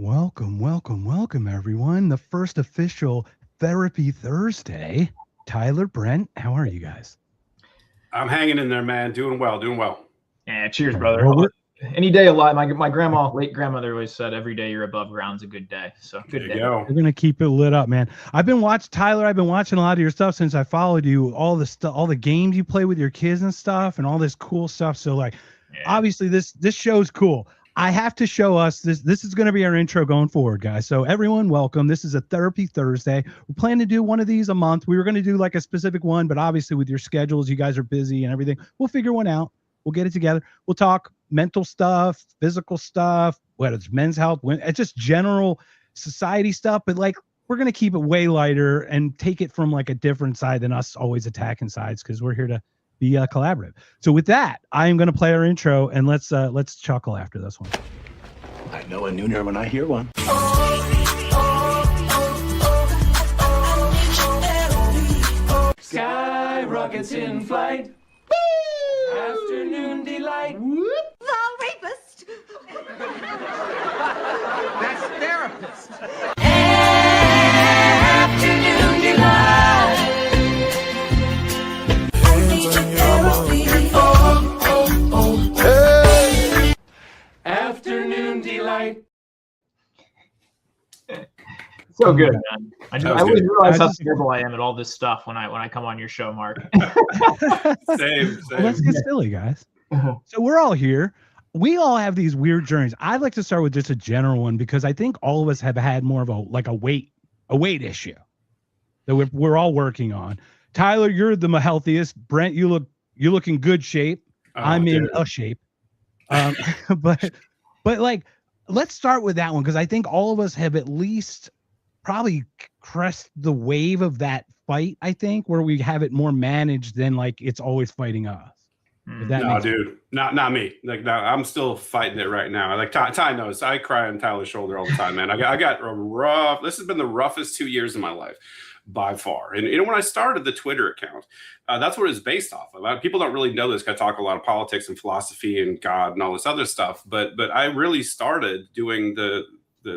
Welcome, everyone. The first official Therapy Thursday. Tyler, Brent, how are you guys? I'm hanging in there, man. Doing well. Yeah, cheers, brother. Well, any day alive. My grandma, late grandmother, always said, "Every day you're above ground's a good day." So good day. We're gonna keep it lit up, man. I've been watching a lot of your stuff since I followed you. All the stuff, all the games you play with your kids and stuff, and all this cool stuff. So, obviously, this show's cool. I have to show us this. This is going to be our intro going forward, guys. So everyone, welcome. This is a Therapy Thursday. We plan to do one of these a month. We were going to do like a specific one, but obviously with your schedules, you guys are busy and everything. We'll figure one out. We'll get it together. We'll talk mental stuff, physical stuff, whether it's men's health, it's just general society stuff. But we're going to keep it way lighter and take it from like a different side than us always attacking sides, because we're here to be collaborative. So with that, I am going to play our intro, and let's chuckle after this one. I know a nooner when I hear one. Sky rockets in flight. Woo! Afternoon delight. Whoop! The rapist. That's therapist. Afternoon delight. Afternoon delight. So good, man. I always realize how terrible I am at all this stuff when I come on your show, Mark. Same. Well, let's get silly, guys. So we're all here. We all have these weird journeys. I'd like to start with just a general one, because I think all of us have had more of a weight issue that we're all working on. Tyler, you're the healthiest. Brent, you look in good shape. I'm in a shape. But let's start with that one, because I think all of us have at least probably crest the wave of that fight. I think where we have it more managed than it's always fighting us. No, dude, not me. No, I'm still fighting it right now. Ty knows, I cry on Tyler's shoulder all the time, man. I got a rough. This has been the roughest 2 years of my life by far. And when I started the Twitter account, that's what it's based off of. People don't really know this. I talk a lot of politics and philosophy and God and all this other stuff, but I really started doing the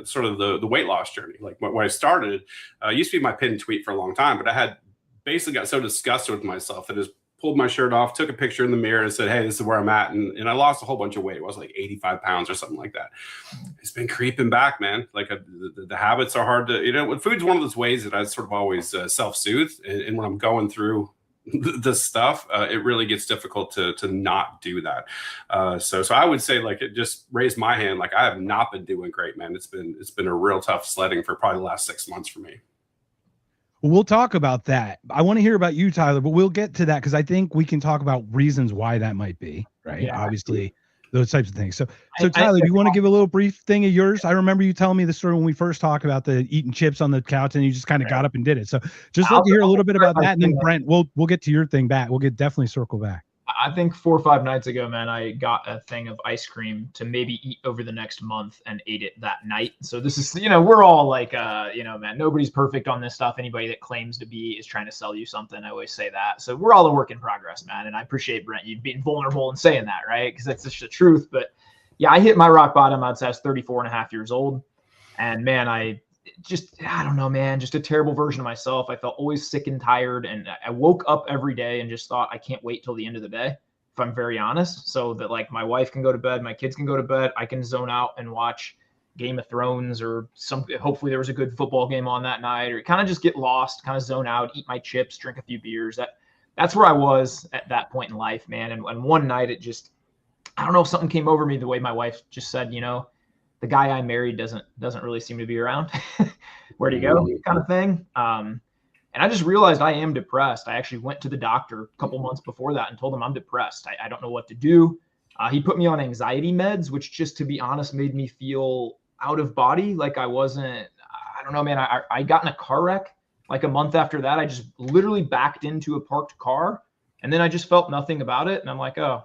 sort of the weight loss journey. When I started, used to be my pinned tweet for a long time, but I had basically got so disgusted with myself that I just pulled my shirt off, took a picture in the mirror and said, "Hey, this is where I'm at." And I lost a whole bunch of weight. It was like 85 pounds or something like that. It's been creeping back, man. The habits are hard to, food's one of those ways that I sort of always self-soothe. And when I'm going through this stuff, it really gets difficult to not do that. So I would say it just raised my hand. I have not been doing great, man. It's been a real tough sledding for probably the last 6 months for me. We'll talk about that. I want to hear about you, Tyler, but we'll get to that, because I think we can talk about reasons why that might be, right? Yeah, obviously, those types of things. So Tyler, do you want to give a little brief thing of yours? I remember you telling me the story when we first talked about the eating chips on the couch, and you just kind of got up and did it. So just love to hear a little bit about that, and then Brent, we'll get to your thing back. We'll definitely circle back. I think 4 or 5 nights ago, man, I got a thing of ice cream to maybe eat over the next month and ate it that night. So this is, we're all man, nobody's perfect on this stuff. Anybody that claims to be is trying to sell you something. I always say that. So we're all a work in progress, man. And I appreciate, Brent, you being vulnerable and saying that, right? Because that's just the truth. But yeah, I hit my rock bottom. I'd say I was 34 and a half years old. And man, I don't know, man, just a terrible version of myself. I felt always sick and tired. And I woke up every day and just thought, I can't wait till the end of the day, if I'm very honest, so that my wife can go to bed, my kids can go to bed, I can zone out and watch Game of Thrones or hopefully there was a good football game on that night, or kind of just get lost, kind of zone out, eat my chips, drink a few beers. That's where I was at that point in life, man. And one night it just, I don't know, something came over me the way my wife just said, the guy I married doesn't really seem to be around. Where'd he go? Kind of thing. And I just realized I am depressed. I actually went to the doctor a couple months before that and told him I'm depressed. I don't know what to do. He put me on anxiety meds, which just, to be honest, made me feel out of body. I don't know, man. I got in a car wreck a month after that. I just literally backed into a parked car, and then I just felt nothing about it. And I'm like, oh,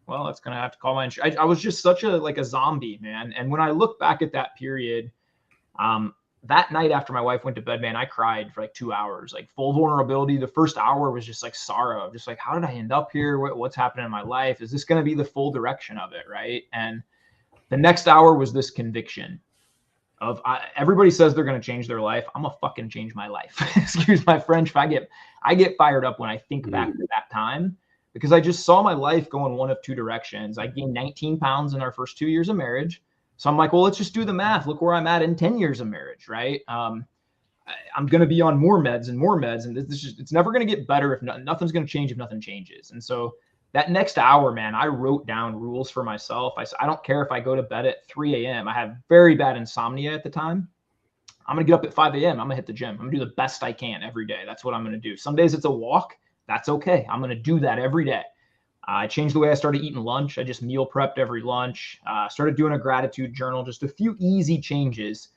well, that's going to have to call my insurance. I was just such a zombie, man. And when I look back at that period, that night after my wife went to bed, man, I cried for 2 hours, full vulnerability. The first hour was just sorrow, just how did I end up here? What's happening in my life? Is this going to be the full direction of it? Right. And the next hour was this conviction. Everybody says they're going to change their life. I'm gonna fucking change my life. Excuse my French. If I get fired up when I think back to that time, because I just saw my life go in one of two directions. I gained 19 pounds in our first 2 years of marriage. So I'm like, well, let's just do the math. Look where I'm at in 10 years of marriage, right? I'm going to be on more meds, and it's never going to get better if nothing's going to change if nothing changes. And so that next hour, man, I wrote down rules for myself. I said, I don't care if I go to bed at 3 a.m. I had very bad insomnia at the time. I'm going to get up at 5 a.m. I'm going to hit the gym. I'm going to do the best I can every day. That's what I'm going to do. Some days it's a walk. That's okay. I'm going to do that every day. I changed the way I started eating lunch. I just meal prepped every lunch. Started doing a gratitude journal, just a few easy changes.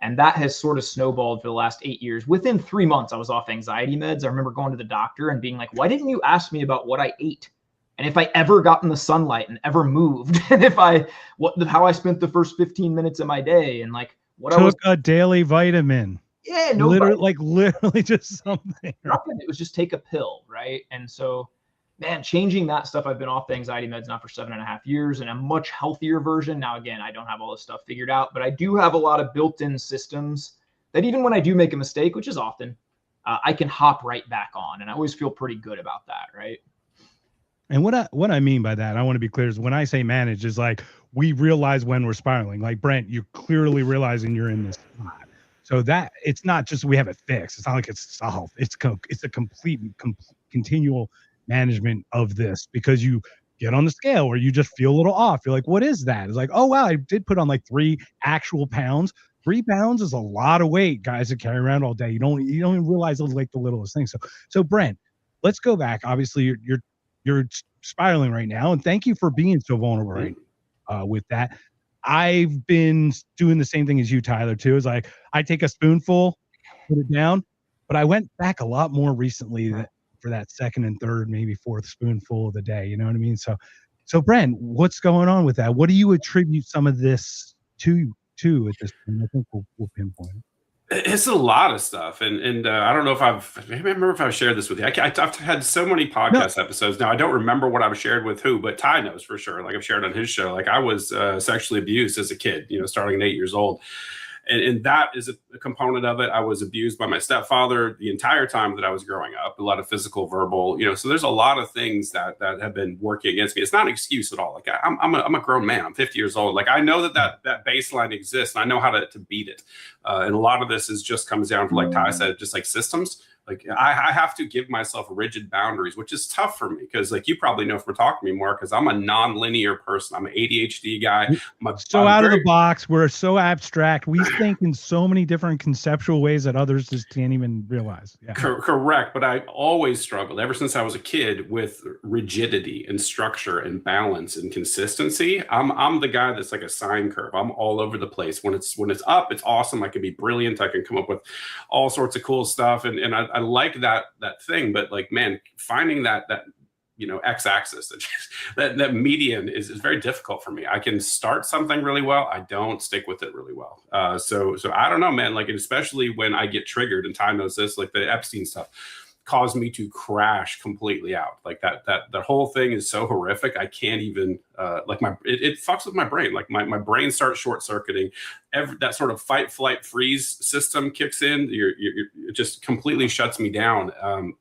And that has sort of snowballed for the last 8 years. Within 3 months, I was off anxiety meds. I remember going to the doctor and being like, why didn't you ask me about what I ate? And if I ever got in the sunlight and ever moved, and how I spent the first 15 minutes of my day, and like what took a daily vitamin. Yeah, no, literally just something. Nothing. It was just take a pill, right? And so, man, changing that stuff. I've been off the anxiety meds now for 7.5 years, and a much healthier version. Now, again, I don't have all this stuff figured out, but I do have a lot of built-in systems that even when I do make a mistake, which is often, I can hop right back on, and I always feel pretty good about that, right? And what I mean by that, I want to be clear, is when I say manage, is like we realize when we're spiraling. Like Brent, you're clearly realizing you're in this spot. So that it's not just we have it fixed. It's not like it's solved. It's a complete continual management of this, because you get on the scale where you just feel a little off. You're like, what is that? It's like, oh wow, I did put on like 3 actual pounds. 3 pounds is a lot of weight, guys, to carry around all day. You don't even realize those like the littlest things. So Brent, let's go back. Obviously, you're spiraling right now, and thank you for being so vulnerable right with that. I've been doing the same thing as you, Tyler, too. Is like I take a spoonful, put it down, but I went back a lot more recently for that second and third, maybe fourth spoonful of the day. You know what I mean? So Brent, what's going on with that? What do you attribute some of this to at this point? I think we'll pinpoint it. It's a lot of stuff, and I don't know if I remember if I've shared this with you. I've had so many podcast episodes now. I don't remember what I've shared with who, but Ty knows for sure. Like I've shared on his show. Like I was sexually abused as a kid, starting at 8 years old. And that is a component of it. I was abused by my stepfather the entire time that I was growing up. A lot of physical, verbal, so there's a lot of things that have been working against me. It's not an excuse at all. Like I'm a grown man. I'm 50 years old. Like I know that baseline exists, and I know how to beat it. And a lot of this just comes down to, like Ty said, just like systems. Like I have to give myself rigid boundaries, which is tough for me because, like, you probably know from talking to me more, because I'm a non-linear person. I'm an ADHD guy. I'm out of the box. We're so abstract. We think in so many different conceptual ways that others just can't even realize. Yeah. Correct. But I always struggled ever since I was a kid with rigidity and structure and balance and consistency. I'm the guy that's like a sine curve. I'm all over the place. When it's up, it's awesome. I can be brilliant. I can come up with all sorts of cool stuff. And I like that thing, but like, man, finding that x-axis, that median is very difficult for me. I can start something really well. I don't stick with it really well. So I don't know, man, like, especially when I get triggered, and Ty knows this, like the Epstein stuff caused me to crash completely out. Like that whole thing is so horrific. I can't even it fucks with my brain. Like my brain starts short circuiting. That sort of fight, flight, freeze system kicks in. It just completely shuts me down.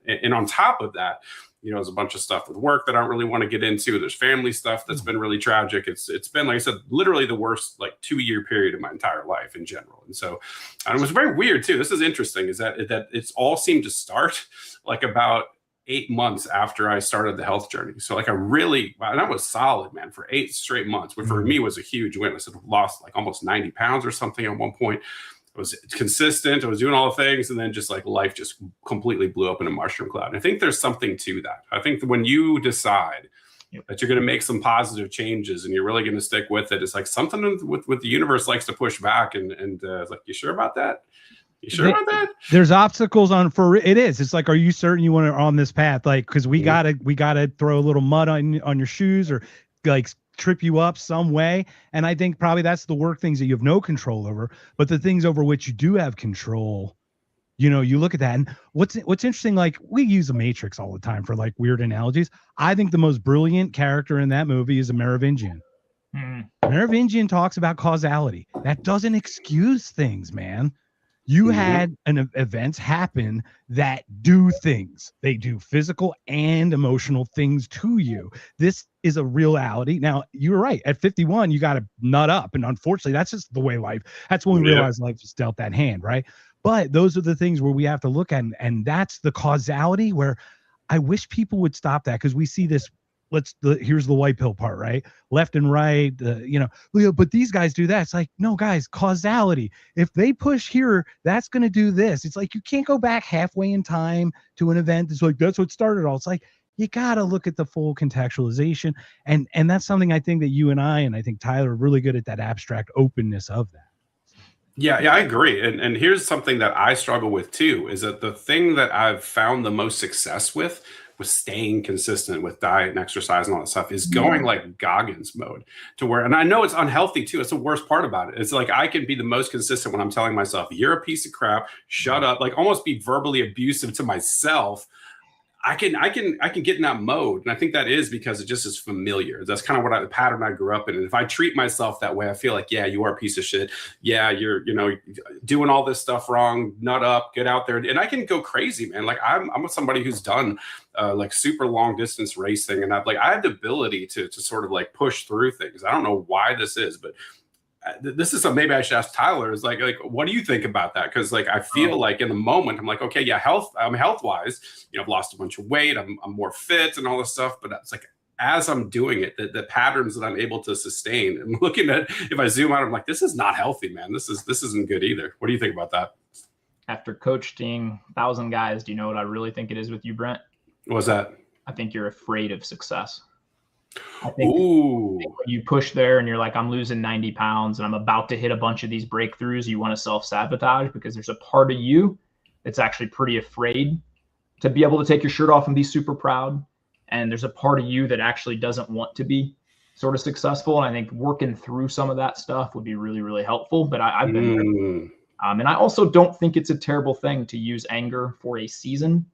And on top of that, there's a bunch of stuff with work that I don't really want to get into. There's family stuff that's been really tragic. It's been, like I said, literally the worst 2-year period of my entire life in general. And so, and it was very weird too. This is interesting, is that it's all seemed to start like about 8 months after I started the health journey. So like and I was solid, man, for 8 straight months, which for me was a huge win. I said lost like almost 90 pounds or something at one point. I was consistent. I was doing all the things, and then just like life just completely blew up in a mushroom cloud. And I think there's something to that. I think that when you decide that you're going to make some positive changes and you're really going to stick with it, it's like something with the universe likes to push back. And it's like, you sure about that? You sure about that? There's obstacles it is. It's like, are you certain you want to on this path? Like, because we gotta throw a little mud on your shoes, or like trip you up some way. And I think probably that's the work things that you have no control over, but the things over which you do have control, you look at that. And what's interesting, like we use the Matrix all the time for like weird analogies. I think the most brilliant character in that movie is a Merovingian. Merovingian talks about causality. That doesn't excuse things, man. You had events happen that do things. They do physical and emotional things to you. This is a reality. Now, you're right. At 51, you got to nut up. And unfortunately, that's just the way life. That's when we realize life is dealt that hand, right? But those are the things where we have to look at. And that's the causality where I wish people would stop that, because we see this. Here's the white pill part, right? Left and right, but these guys do that. It's like, no, guys, causality. If they push here, that's going to do this. It's like, you can't go back halfway in time to an event. It's like, that's what started all. It's like, you got to look at the full contextualization. And that's something I think that you and I think Tyler are really good at, that abstract openness of that. Yeah, I agree. And here's something that I struggle with too, is that the thing that I've found the most success with staying consistent with diet and exercise and all that stuff is going like Goggins mode, to where, and I know it's unhealthy too. It's the worst part about it. It's like, I can be the most consistent when I'm telling myself, you're a piece of crap, shut up, like almost be verbally abusive to myself. I can get in that mode. And I think that is because it just is familiar. That's kind of the pattern I grew up in. And if I treat myself that way, I feel like, yeah, you are a piece of shit. Yeah, you're, doing all this stuff wrong, nut up, get out there. And I can go crazy, man. Like I'm somebody who's done like super long distance racing. And I have the ability to sort of like push through things. I don't know why this is, but this is maybe I should ask Tyler, is like what do you think about that? Because like I feel like in the moment I'm like, okay, yeah, health wise, I've lost a bunch of weight, I'm more fit and all this stuff, but it's like as I'm doing it, the patterns that I'm able to sustain, and looking at, if I zoom out, I'm like, this is not healthy, man. This isn't good either. What do you think about that? After coaching 1,000 guys, do you know what I really think it is with you, Brent? What was that? I think you're afraid of success. I think when you push there and you're like, I'm losing 90 pounds and I'm about to hit a bunch of these breakthroughs, you want to self-sabotage, because there's a part of you that's actually pretty afraid to be able to take your shirt off and be super proud. And there's a part of you that actually doesn't want to be sort of successful. And I think working through some of that stuff would be really, really helpful. But I've been there. And I also don't think it's a terrible thing to use anger for a season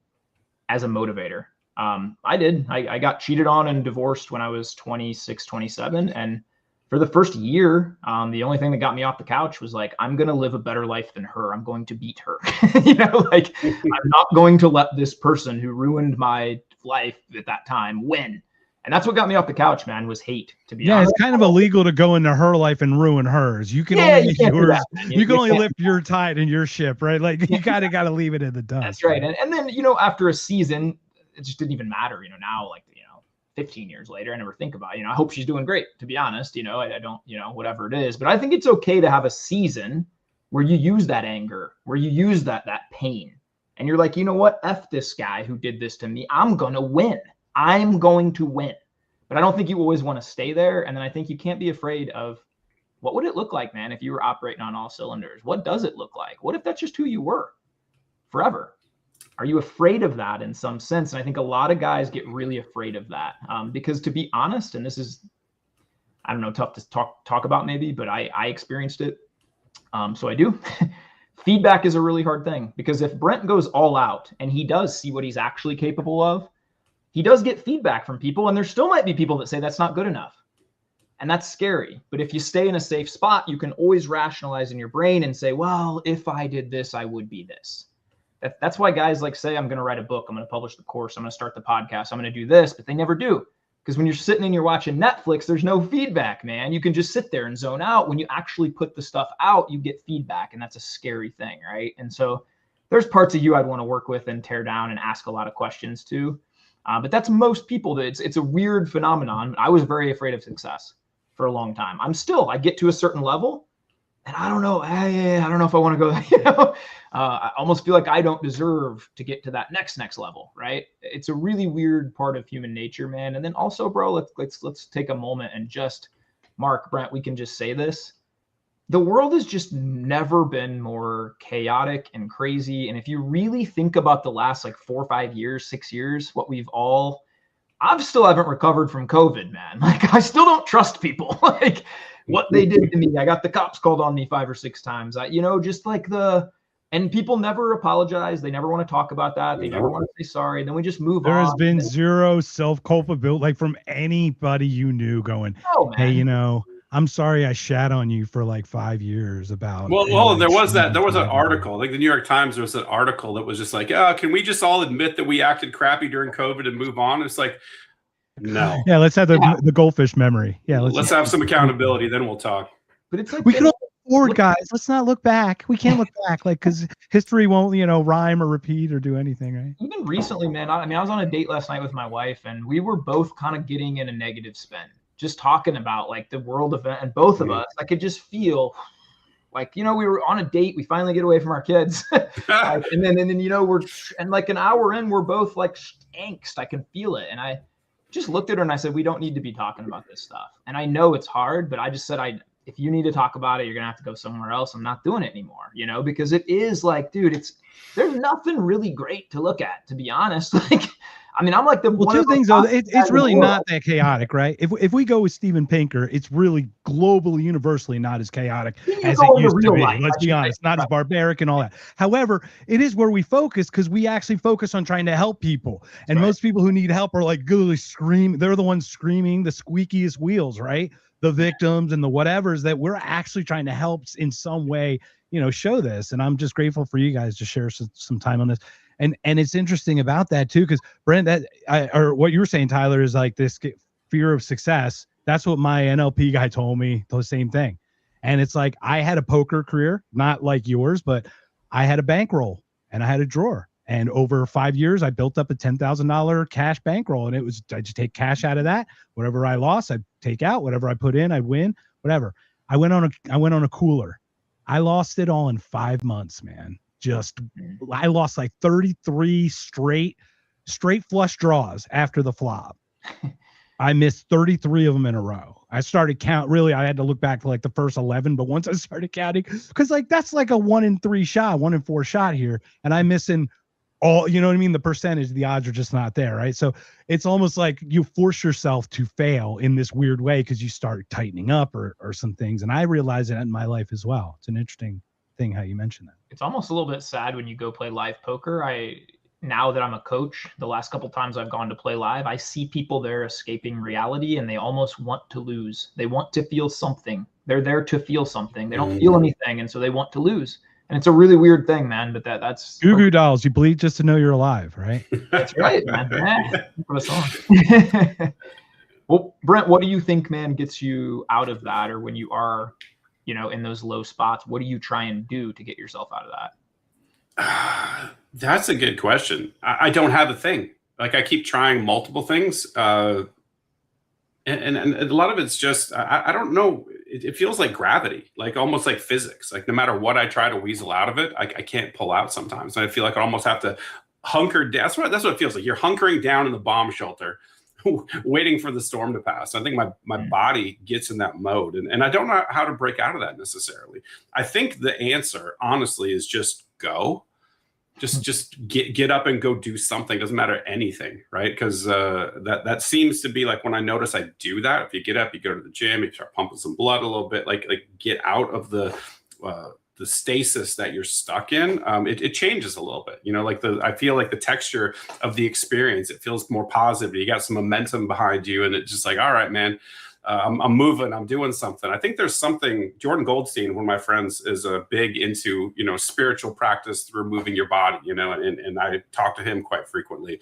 as a motivator. I did. I got cheated on and divorced when I was 26, 27. And for the first year, the only thing that got me off the couch was like, I'm going to live a better life than her. I'm going to beat her. I'm not going to let this person who ruined my life at that time win. And that's what got me off the couch, man, was hate, to be honest. It's kind of illegal to go into her life and ruin hers. You can only make yours. You can only lift your tide in your ship, right? Like you got to leave it in the dust. That's right. And then, after a season, it just didn't even matter, now, 15 years later, I never think about, I hope she's doing great, to be honest, I don't, whatever it is, but I think it's okay to have a season where you use that anger, where you use that pain, and you're like, you know what, F this guy who did this to me. I'm going to win. But I don't think you always want to stay there. And then I think you can't be afraid of, what would it look like, man, if you were operating on all cylinders? What does it look like? What if that's just who you were forever? Are you afraid of that in some sense? And I think a lot of guys get really afraid of that because, to be honest, and this is, I don't know, tough to talk about maybe, but I experienced it. So I do. Feedback is a really hard thing, because if Brent goes all out and he does see what he's actually capable of, he does get feedback from people, and there still might be people that say that's not good enough. And that's scary. But if you stay in a safe spot, you can always rationalize in your brain and say, well, if I did this, I would be this. That's why guys say, I'm going to write a book, I'm going to publish the course, I'm going to start the podcast, I'm going to do this, but they never do. Because when you're sitting and you're watching Netflix, there's no feedback, man. You can just sit there and zone out. When you actually put the stuff out, you get feedback, and that's a scary thing, right? And so there's parts of you I'd want to work with and tear down and ask a lot of questions to. But that's most people. It's a weird phenomenon. I was very afraid of success for a long time. I get to a certain level, and I don't know. I don't know if I want to go. I almost feel like I don't deserve to get to that next level, right? It's a really weird part of human nature, man. And then also, bro, let's take a moment and just, Mark, Brent, we can just say this. The world has just never been more chaotic and crazy. And if you really think about the last 4 or 5 years, 6 years, I still haven't recovered from COVID, man. I still don't trust people. What they did to me. I got the cops called on me 5 or 6 times. And people never apologize. They never want to talk about that. They never want to say sorry. Then we just move on. There has been zero self-culpability, from anybody you knew going, hey, I'm sorry I shat on you for like 5 years about. Well, there was an article, like the New York Times. There was an article that was just like, can we just all admit that we acted crappy during COVID and move on? It's like, no. Yeah, let's have the goldfish memory. Yeah, let's have some accountability. Then we'll talk. But it's like we can look forward, guys. Let's not look back. We can't look back, like, because history won't, rhyme or repeat or do anything, right? Even recently, man. I was on a date last night with my wife, and we were both kind of getting in a negative spin, just talking about like the world event, and both of us, I could just feel like, we were on a date. We finally get away from our kids, and then we're like an hour in, we're both like angst. I can feel it, and I just looked at her and I said, we don't need to be talking about this stuff. And I know it's hard, but I just said, if you need to talk about it, you're gonna have to go somewhere else. I'm not doing it anymore, because it is like, dude, there's nothing really great to look at, to be honest. Like, I'm like two things though. It's really not that chaotic, right? If we go with Steven Pinker, it's really globally, universally not as chaotic as it used to be. Let's be honest, not as barbaric and all that. However, it is where we focus because we actually focus on trying to help people. And most people who need help are like literally screaming. They're the ones screaming the squeakiest wheels, right? The victims and the whatevers that we're actually trying to help in some way, show this. And I'm just grateful for you guys to share some time on this. And it's interesting about that too, because Brent, or what you were saying, Tyler, is like this fear of success. That's what my NLP guy told me, the same thing. And it's like, I had a poker career, not like yours, but I had a bankroll and I had a drawer. And over 5 years, I built up a $10,000 cash bankroll. And I just take cash out of that. Whatever I lost, I'd take out. Whatever I put in, I'd win. Whatever. I went on a cooler. I lost it all in 5 months, man. I lost like 33 straight flush draws after the flop. I missed 33 of them in a row. I started count. Really, I had to look back to like the first 11, but once I started counting, because like that's like a 1 in 3 shot, 1 in 4 shot here, and I'm missing all. You know what I mean? The percentage, the odds are just not there, right? So it's almost like you force yourself to fail in this weird way because you start tightening up or some things. And I realize it in my life as well. It's an interesting thing how you mentioned that. It's almost a little bit sad when you go play live poker. Now that I'm a coach, the last couple times I've gone to play live, I see people there escaping reality and they almost want to lose. They want to feel something. They're there to feel something. They don't feel anything, and so they want to lose. And it's a really weird thing, man. But that's Goo Goo Dolls. You bleed just to know you're alive, right? That's right, man. Put us on. Well, Brent, what do you think, man, gets you out of that, or when you are, in those low spots, what do you try and do to get yourself out of that? That's a good question. I don't have a thing. Like, I keep trying multiple things. And a lot of it's just, I don't know. It feels like gravity, like almost like physics. Like no matter what I try to weasel out of it, I can't pull out sometimes. And I feel like I almost have to hunker down. That's what it feels like. You're hunkering down in the bomb shelter, waiting for the storm to pass. I think my body gets in that mode, and I don't know how to break out of that necessarily. I think the answer, honestly, is just go. Just get up and go do something. Doesn't matter anything, right? Because that seems to be like when I notice I do that. If you get up, you go to the gym, you start pumping some blood a little bit, like get out of the stasis that you're stuck in. It changes a little bit, I feel like the texture of the experience, it feels more positive. You got some momentum behind you, and it's just like, all right, man, I'm moving, I'm doing something. I think there's something. Jordan Goldstein, one of my friends, is big into spiritual practice through moving your body, and I talk to him quite frequently.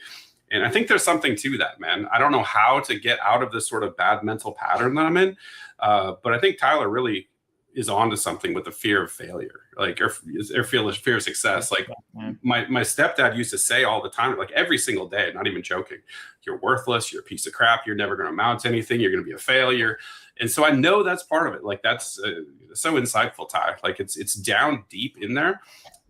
And I think there's something to that, man. I don't know how to get out of this sort of bad mental pattern that I'm in, but I think Tyler really is onto something with the fear of failure, like or fear of success. Like my stepdad used to say all the time, like every single day, not even joking, you're worthless, you're a piece of crap, you're never going to amount to anything, you're going to be a failure. And so I know that's part of it. Like that's so insightful, Ty. Like it's down deep in there,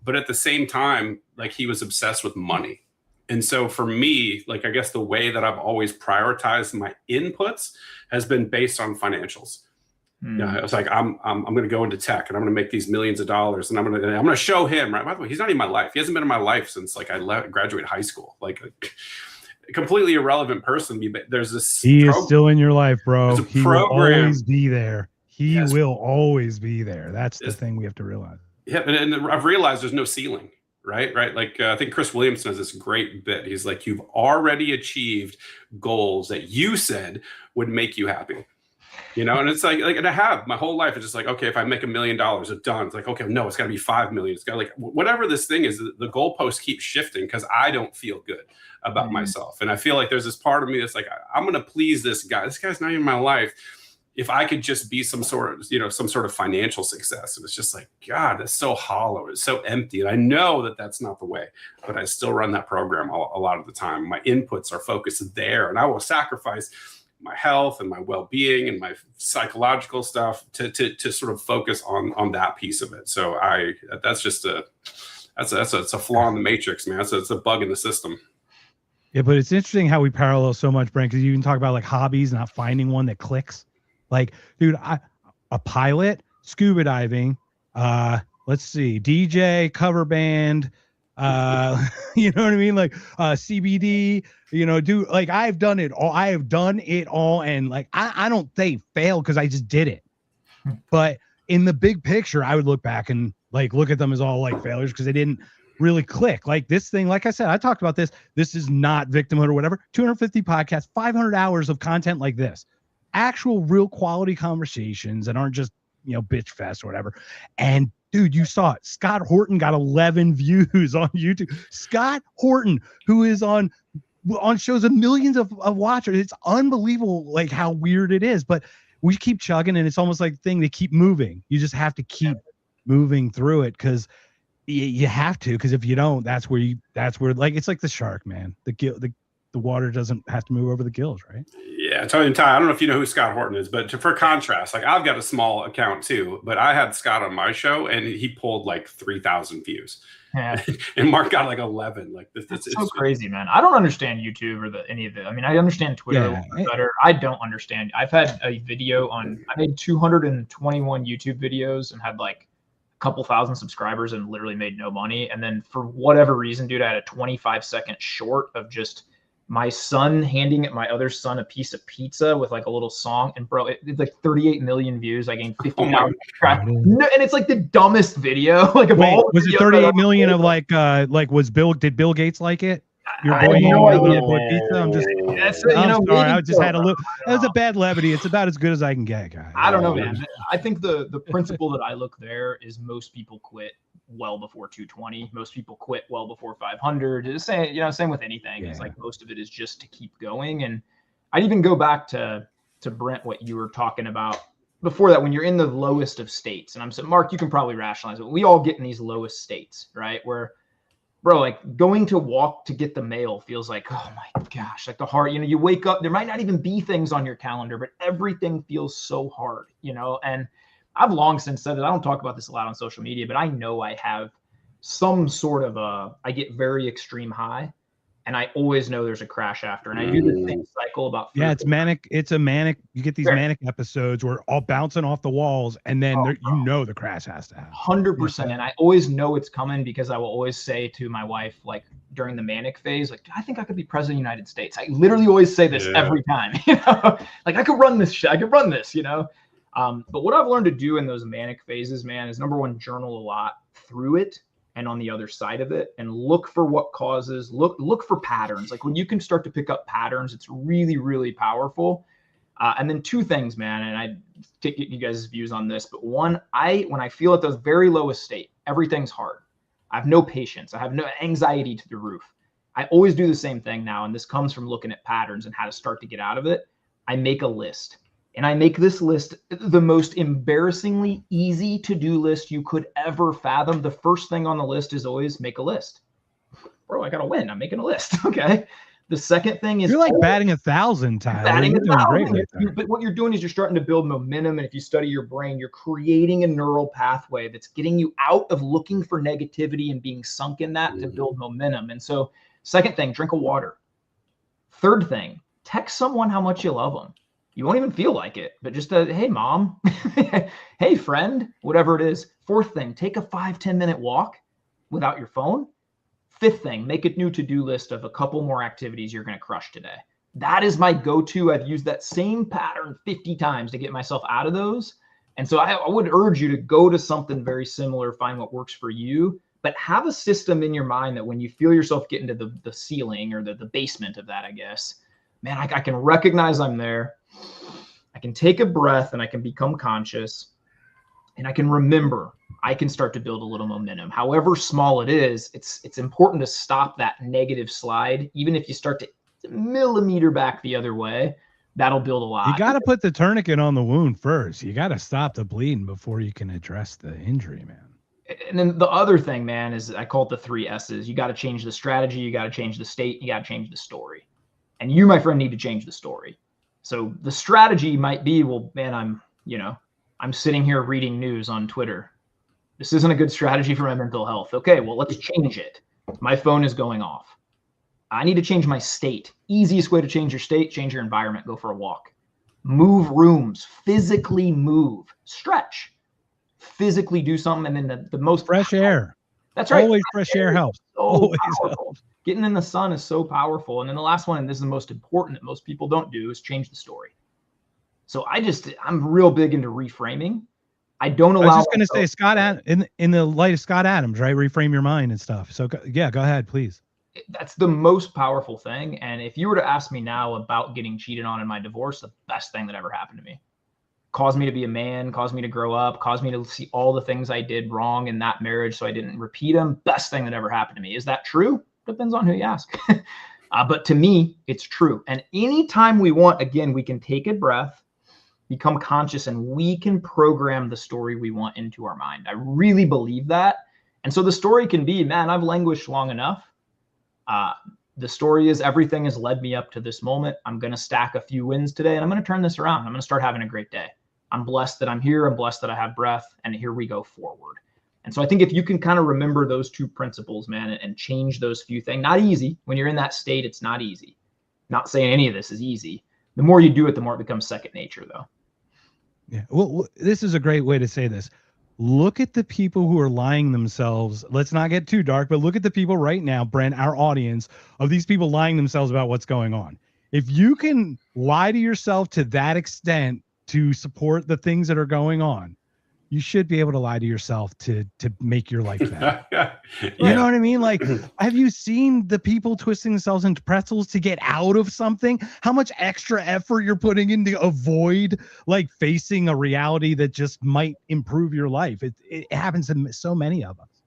but at the same time, like he was obsessed with money. And so for me, like I guess the way that I've always prioritized my inputs has been based on financials. Yeah, I was like, I'm going to go into tech and I'm going to make these millions of dollars, and I'm going to show him. Right. By the way, he's not in my life. He hasn't been in my life since like I graduated high school. Like a completely irrelevant person. But there's this. He is still in your life, bro. He will program. always be there. He will always be there. That's the thing we have to realize. Yeah, and I've realized there's no ceiling. Right. Like I think Chris Williamson has this great bit. He's like, you've already achieved goals that you said would make you happy. And it's like, and I have my whole life. It's just like, okay, if I make $1 million, it's done. It's like, okay, no, it's got to be 5 million. It's got like whatever this thing is. The goalposts keep shifting because I don't feel good about myself, and I feel like there's this part of me that's like, I'm going to please this guy. This guy's not even my life. If I could just be some sort of financial success, and it's just like, God, that's so hollow. It's so empty, and I know that that's not the way. But I still run that program a lot of the time. My inputs are focused there, and I will sacrifice my health and my well-being and my psychological stuff to sort of focus on that piece of it. So that's a flaw in the matrix, man. It's a bug in the system. Yeah, but it's interesting how we parallel so much, Brent, because you can talk about like hobbies, not finding one that clicks. Like, dude, a pilot, scuba diving, let's see, DJ, cover band, you know what I mean? Like CBD, dude, like I've done it all. I have done it all. And like, I don't say fail because I just did it. But in the big picture, I would look back and like look at them as all like failures because they didn't really click. Like this thing, like I said, I talked about this. This is not victimhood or whatever. 250 podcasts, 500 hours of content like this. Actual real quality conversations that aren't just, bitch fest or whatever. And dude, you saw it. Scott Horton got 11 views on YouTube. Scott Horton, who is on shows of millions of watchers. It's unbelievable like how weird it is, but we keep chugging and it's almost like the thing to keep moving. You just have to keep moving through it because you have to, because if you don't, that's where like, it's like the shark, man. The water doesn't have to move over the gills, right? Yeah, Ty, I don't know if you know who Scott Horton is, but for contrast, like I've got a small account too, but I had Scott on my show and he pulled like 3,000 views. Yeah. And Mark got like 11. Like it's so crazy, man. I don't understand YouTube or any of it. I mean, I understand Twitter a little bit better. I don't understand. I've had a video I made 221 YouTube videos and had like a couple thousand subscribers and literally made no money. And then for whatever reason, dude, I had a 25-second short of just my son handing my other son a piece of pizza with like a little song, and bro, it's like 38 million views. I gained 50,000. No, and it's like the dumbest video. Like, was it 38 million of like did Bill Gates like it? Your boy pizza. I'm just, sorry. I just had a little. That was a bad levity. It's about as good as I can get, guys. I don't know, man. I think the principle that I look there is most people quit well before 220. Most people quit well before 500. Same with anything. It's like most of it is just to keep going. And I'd even go back to Brent, what you were talking about before that, when you're in the lowest of states. And I'm saying, Mark, you can probably rationalize it. We all get in these lowest states, right? Where, bro, like going to walk to get the mail feels like, oh my gosh, like the heart, you wake up, there might not even be things on your calendar, but everything feels so hard, and I've long since said that I don't talk about this a lot on social media, but I know I have some sort of I get very extreme high, and I always know there's a crash after. And I do the same cycle about. Yeah, it's manic. It's a manic. You get these manic episodes where all bouncing off the walls, and then the crash has to happen. 100%. And I always know it's coming because I will always say to my wife, like during the manic phase, like, I think I could be president of the United States. I literally always say this every time, like I could run this. I could run this, But what I've learned to do in those manic phases, man, is number one, journal a lot through it and on the other side of it, and look for what causes, look for patterns. Like when you can start to pick up patterns, it's really, really powerful. And then two things, man, and I take you guys' views on this, but one, when I feel at those very lowest state, everything's hard. I have no patience. I have no anxiety to the roof. I always do the same thing now. And this comes from looking at patterns and how to start to get out of it. I make a list. And I make this list the most embarrassingly easy to-do list you could ever fathom. The first thing on the list is always make a list. Bro, I got to win. I'm making a list. Okay. The second thing is, you're like batting 1,000, Tyler. Batting 1,000. But what you're doing is you're starting to build momentum. And if you study your brain, you're creating a neural pathway that's getting you out of looking for negativity and being sunk in that to build momentum. And so second thing, drink a water. Third thing, text someone how much you love them. You won't even feel like it, but just hey, mom, hey, friend, whatever it is. Fourth thing, take a 5-10 minute walk without your phone. Fifth thing, make a new to-do list of a couple more activities you're going to crush today. That is my go-to. I've used that same pattern 50 times to get myself out of those. And so I would urge you to go to something very similar, find what works for you, but have a system in your mind that when you feel yourself getting to the ceiling or the basement of that, I guess, man, I can recognize I'm there. I can take a breath and I can become conscious and I can remember, I can start to build a little momentum. However small it is, it's important to stop that negative slide. Even if you start to millimeter back the other way, that'll build a lot. You got to put the tourniquet on the wound first. You got to stop the bleeding before you can address the injury, man. And then the other thing, man, is I call it the 3 S's. You got to change the strategy, you got to change the state, you got to change the story. And you, my friend, need to change the story. So the strategy might be, well, man, I'm sitting here reading news on Twitter. This isn't a good strategy for my mental health. Okay, well, let's change it. My phone is going off. I need to change my state. Easiest way to change your state, change your environment, go for a walk. Move rooms, physically move, stretch, physically do something. And then the most fresh air. That's right. Always fresh air helps. Always helps. Getting in the sun is so powerful. And then the last one, and this is the most important that most people don't do, is change the story. So I'm real big into reframing. I don't allow. I was just going to say, Scott, in the light of Scott Adams, right? Reframe your mind and stuff. So yeah, go ahead, please. That's the most powerful thing. And if you were to ask me now about getting cheated on in my divorce, the best thing that ever happened to me. Caused me to be a man, caused me to grow up, caused me to see all the things I did wrong in that marriage so I didn't repeat them. Best thing that ever happened to me. Is that true? Depends on who you ask. But to me, it's true. And anytime we want, again, we can take a breath, become conscious, and we can program the story we want into our mind. I really believe that. And so the story can be, man, I've languished long enough. The story is everything has led me up to this moment. I'm going to stack a few wins today and I'm going to turn this around. I'm going to start having a great day. I'm blessed that I'm here. I'm blessed that I have breath, and here we go forward. And so I think if you can kind of remember those 2 principles, man, and change those few things, not easy. When you're in that state, it's not easy. Not saying any of this is easy. The more you do it, the more it becomes second nature, though. Yeah. Well, this is a great way to say this. Look at the people who are lying themselves. Let's not get too dark, but look at the people right now, Brent, our audience, of these people lying themselves about what's going on. If you can lie to yourself to that extent to support the things that are going on, you should be able to lie to yourself to make your life better. You know what I mean? Like, have you seen the people twisting themselves into pretzels to get out of something? How much extra effort you're putting in to avoid like facing a reality that just might improve your life. It happens to so many of us.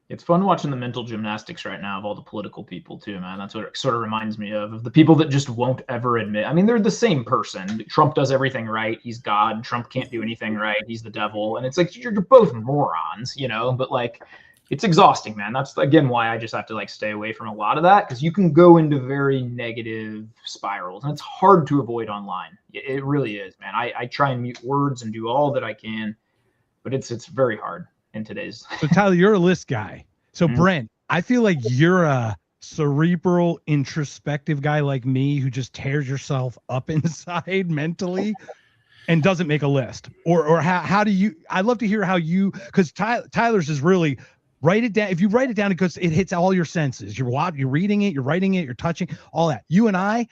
It's fun watching the mental gymnastics right now of all the political people too, man. That's what it sort of reminds me of the people that just won't ever admit. I mean, they're the same person. Trump does everything right. He's God. Trump can't do anything right. He's the devil. And it's like, you're both morons, but like, it's exhausting, man. That's again why I just have to like stay away from a lot of that, because you can go into very negative spirals and it's hard to avoid online. It really is, man. I try and mute words and do all that I can, but it's very hard in today's. So Tyler, you're a list guy. So Brent, I feel like you're a cerebral, introspective guy like me who just tears yourself up inside mentally and doesn't make a list. Or how do you? I'd love to hear how you, because Tyler's is really write it down. If you write it down, it hits all your senses. You're reading it, you're writing it, you're touching all that. You and I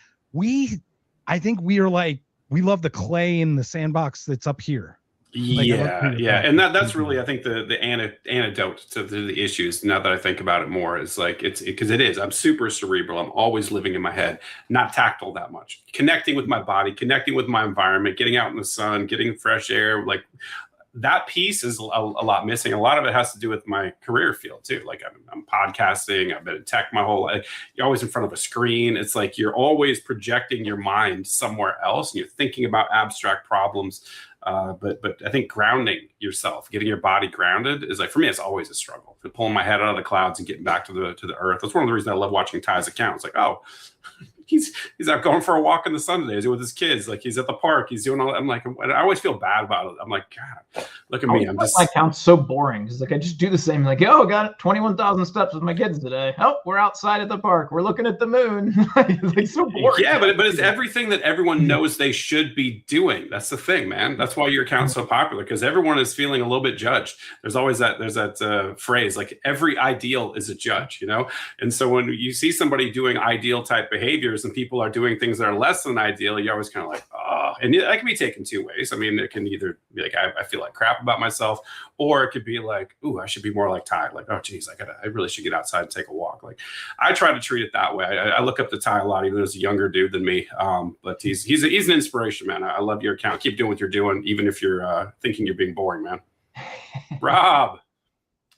think we are like, we love the clay in the sandbox that's up here. Like, yeah. And that's really, I think the antidote to the issues, now that I think about it more, is like, because it is, I'm super cerebral. I'm always living in my head, not tactile that much, connecting with my body, connecting with my environment, getting out in the sun, getting fresh air. Like that piece is a lot missing. A lot of it has to do with my career field too. Like I'm podcasting, I've been in tech my whole life. You're always in front of a screen. It's like, you're always projecting your mind somewhere else and you're thinking about abstract problems. But I think grounding yourself, getting your body grounded is like, for me, it's always a struggle. Pulling my head out of the clouds and getting back to the earth. That's one of the reasons I love watching Ty's account. It's like, oh, he's out going for a walk in the sun today. He's with his kids. Like he's at the park. He's doing all that. I'm like, I always feel bad about it. I'm like, God, look at me. I'm just, my account's so boring. It's like, I just do the same. Like, oh, got 21,000 steps with my kids today. Oh, we're outside at the park. We're looking at the moon. It's like so boring. Yeah, but it's everything that everyone knows they should be doing. That's the thing, man. That's why your account's so popular, because everyone is feeling a little bit judged. There's always that phrase, like every ideal is a judge, And so when you see somebody doing ideal type behaviors, years and people are doing things that are less than ideal, you're always kind of like, oh, and that can be taken two ways. I mean, it can either be like, I feel like crap about myself, or it could be like, ooh, I should be more like Ty. Like, oh, geez, I really should get outside and take a walk. Like, I try to treat it that way. I look up to Ty a lot, even though he's a younger dude than me. But he's an inspiration, man. I love your account. Keep doing what you're doing, even if you're thinking you're being boring, man. Rob.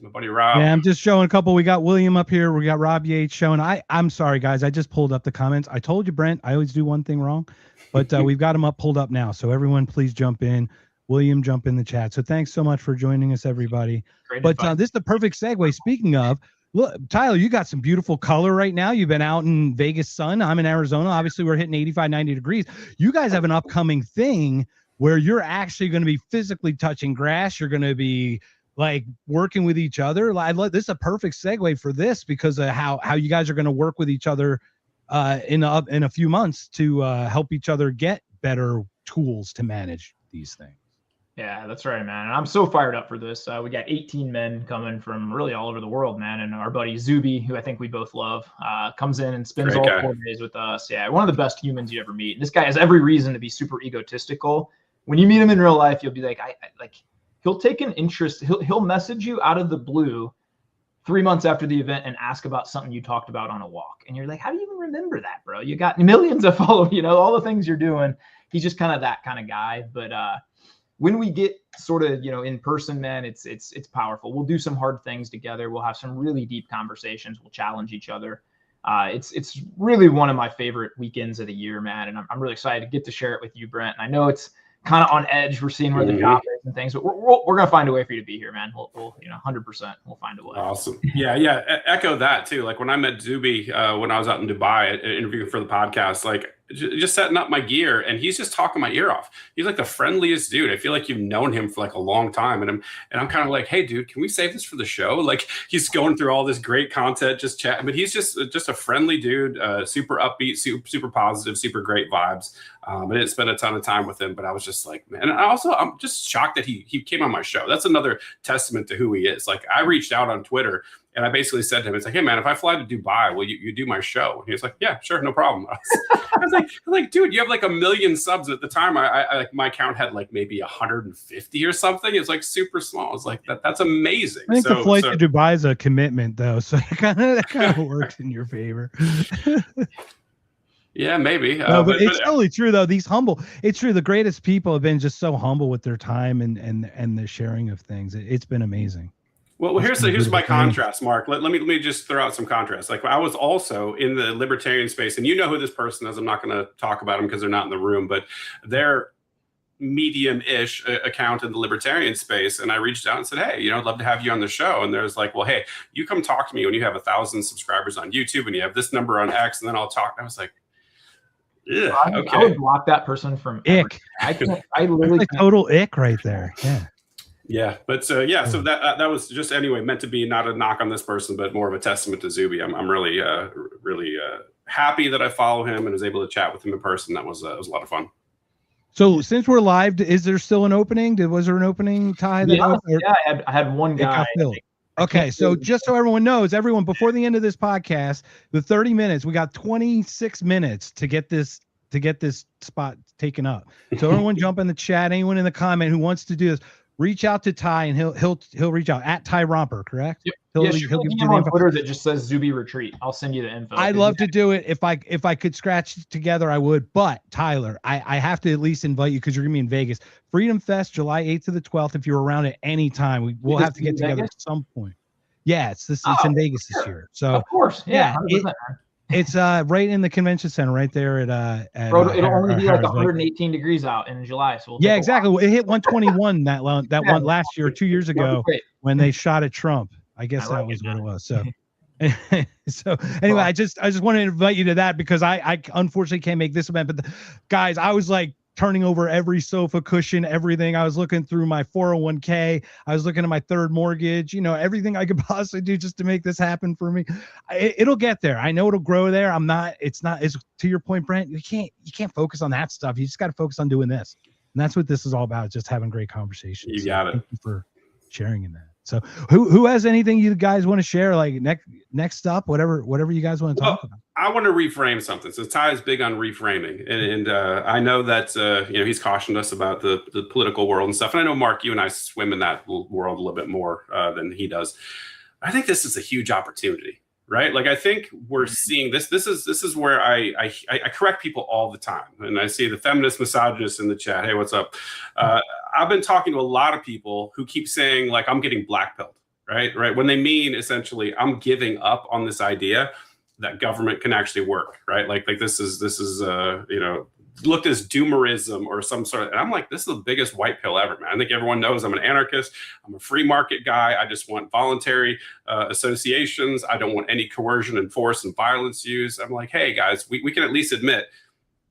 My buddy Rob. Yeah, I'm just showing a couple. We got William up here. We got Rob Yates showing. I'm sorry, guys. I just pulled up the comments. I told you, Brent, I always do one thing wrong, but we've got them pulled up now. So everyone, please jump in. William, jump in the chat. So thanks so much for joining us, everybody. But this is the perfect segue. Speaking of, look, Tyler, you got some beautiful color right now. You've been out in Vegas sun. I'm in Arizona. Obviously, we're hitting 85, 90 degrees. You guys have an upcoming thing where you're actually going to be physically touching grass. You're going to be like working with each other. This is a perfect segue for this because of how you guys are going to work with each other in a few months to help each other get better tools to manage these things. Yeah, that's right, man. And I'm so fired up for this. We got 18 men coming from really all over the world, man. And our buddy Zuby, who I think we both love, comes in and spends all 4 days with us. Yeah, one of the best humans you ever meet. And this guy has every reason to be super egotistical. When you meet him in real life, you'll be like, he'll take an interest. He'll message you out of the blue 3 months after the event and ask about something you talked about on a walk. And you're like, how do you even remember that, bro? You got millions of followers, all the things you're doing. He's just kind of that kind of guy. But when we get sort of, in person, man, it's powerful. We'll do some hard things together. We'll have some really deep conversations. We'll challenge each other. It's really one of my favorite weekends of the year, man. And I'm really excited to get to share it with you, Brent. And I know it's kind of on edge. We're seeing where the job is and things, but we're gonna find a way for you to be here, man. We'll 100%. We'll find a way. Awesome. Yeah. Echo that too. Like when I met Zuby when I was out in Dubai interviewing for the podcast, like just setting up my gear, and he's just talking my ear off. He's like the friendliest dude. I feel like you've known him for like a long time, and I'm kind of like, hey, dude, can we save this for the show? Like he's going through all this great content, just chatting, but he's just a friendly dude, super upbeat, super positive, super great vibes. I didn't spend a ton of time with him, but I was just like, man. And I'm just shocked that he came on my show. That's another testament to who he is. Like I reached out on Twitter and I basically said to him, it's like, hey man, if I fly to Dubai, will you do my show? And he was like, yeah, sure, no problem. I was like, dude, you have like 1 million subs. At the time, I like my account had like maybe 150 or something. It's like super small. It's like that's amazing. I think the flight to Dubai is a commitment though, so that kind of works in your favor. Yeah, maybe. No, but it's totally true though. It's true. The greatest people have been just so humble with their time and the sharing of things. It's been amazing. Well, here's my contrast, Mark. Let me just throw out some contrast. Like I was also in the libertarian space, and you know who this person is. I'm not going to talk about them because they're not in the room, but they're medium-ish account in the libertarian space. And I reached out and said, hey, I'd love to have you on the show. And there's like, well, hey, you come talk to me when you have 1,000 subscribers on YouTube and you have this number on X, and then I'll talk. And I was like, yeah, okay. I would block that person from ick. I literally like total ick right there. Yeah. Yeah, but so that was just anyway meant to be not a knock on this person, but more of a testament to Zuby. I'm really happy that I follow him and was able to chat with him in person. It was a lot of fun. So since we're live, is there still an opening? Was there an opening, Ty? I had one guy. Okay, so just so everyone knows, before the end of this podcast, the 30 minutes, we got 26 minutes to get this spot taken up. So everyone jump in the chat. Anyone in the comment who wants to do this, reach out to Ty, and he'll reach out at Ty Romper, correct? Yep. He'll give you the info on Twitter that just says Zuby Retreat. I'll send you the info. I'd love to do it if I could scratch it together, I would. But Tyler, I have to at least invite you because you're gonna be in Vegas. Freedom Fest, July 8th to the 12th. If you're around at any time, we'll have to get together at some point. Yeah, it's in Vegas this year. So of course, yeah. It's right in the convention center, right there at Bro, it'll only be like 118 degrees out in July. So yeah, exactly. Well, it hit 121 one last year, 2 years ago when they shot at Trump. I guess that was what it was. So, so anyway, I just wanted to invite you to that because I unfortunately can't make this event. But guys, I was like turning over every sofa cushion, everything. I was looking through my 401k. I was looking at my third mortgage, everything I could possibly do just to make this happen for me. It'll get there. I know it'll grow there. It's to your point, Brent, you can't focus on that stuff. You just got to focus on doing this. And that's what this is all about. Just having great conversations. You got it. Thank you for sharing in that. So who has anything you guys want to share? Like next up, whatever you guys want to talk about. I want to reframe something. So Ty is big on reframing, and I know that he's cautioned us about the political world and stuff. And I know, Mark, you and I swim in that world a little bit more than he does. I think this is a huge opportunity, right? Like I think we're seeing this. This is where I correct people all the time, and I see the feminist misogynists in the chat. Hey, what's up? I've been talking to a lot of people who keep saying like I'm getting blackpilled, right? When they mean essentially I'm giving up on this idea that government can actually work, right? Like this is looked as doomerism or some sort of, and I'm like, this is the biggest white pill ever, man. I think everyone knows I'm an anarchist. I'm a free market guy. I just want voluntary associations. I don't want any coercion and force and violence used. I'm like, hey guys, we can at least admit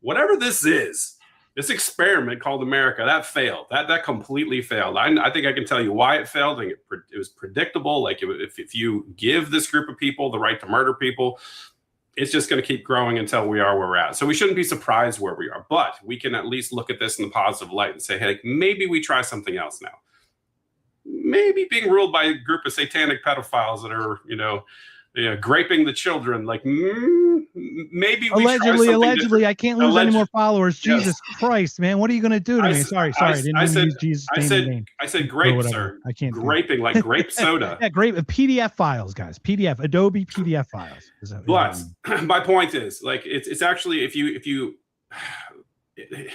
whatever this is, this experiment called America, that failed. That completely failed. I think I can tell you why it failed. I think it was predictable. Like if you give this group of people the right to murder people, it's just going to keep growing until we are where we're at. So we shouldn't be surprised where we are, but we can at least look at this in the positive light and say, hey, maybe we try something else now. Maybe being ruled by a group of satanic pedophiles that are, graping the children, like maybe we allegedly, I can't lose any more followers. Yes. Jesus Christ, man, what are you going to do to me? Sorry, I said grape, sir. I can't graping like grape soda. Yeah, grape PDF files, guys. Adobe PDF files. But my point is, like, it's actually if you.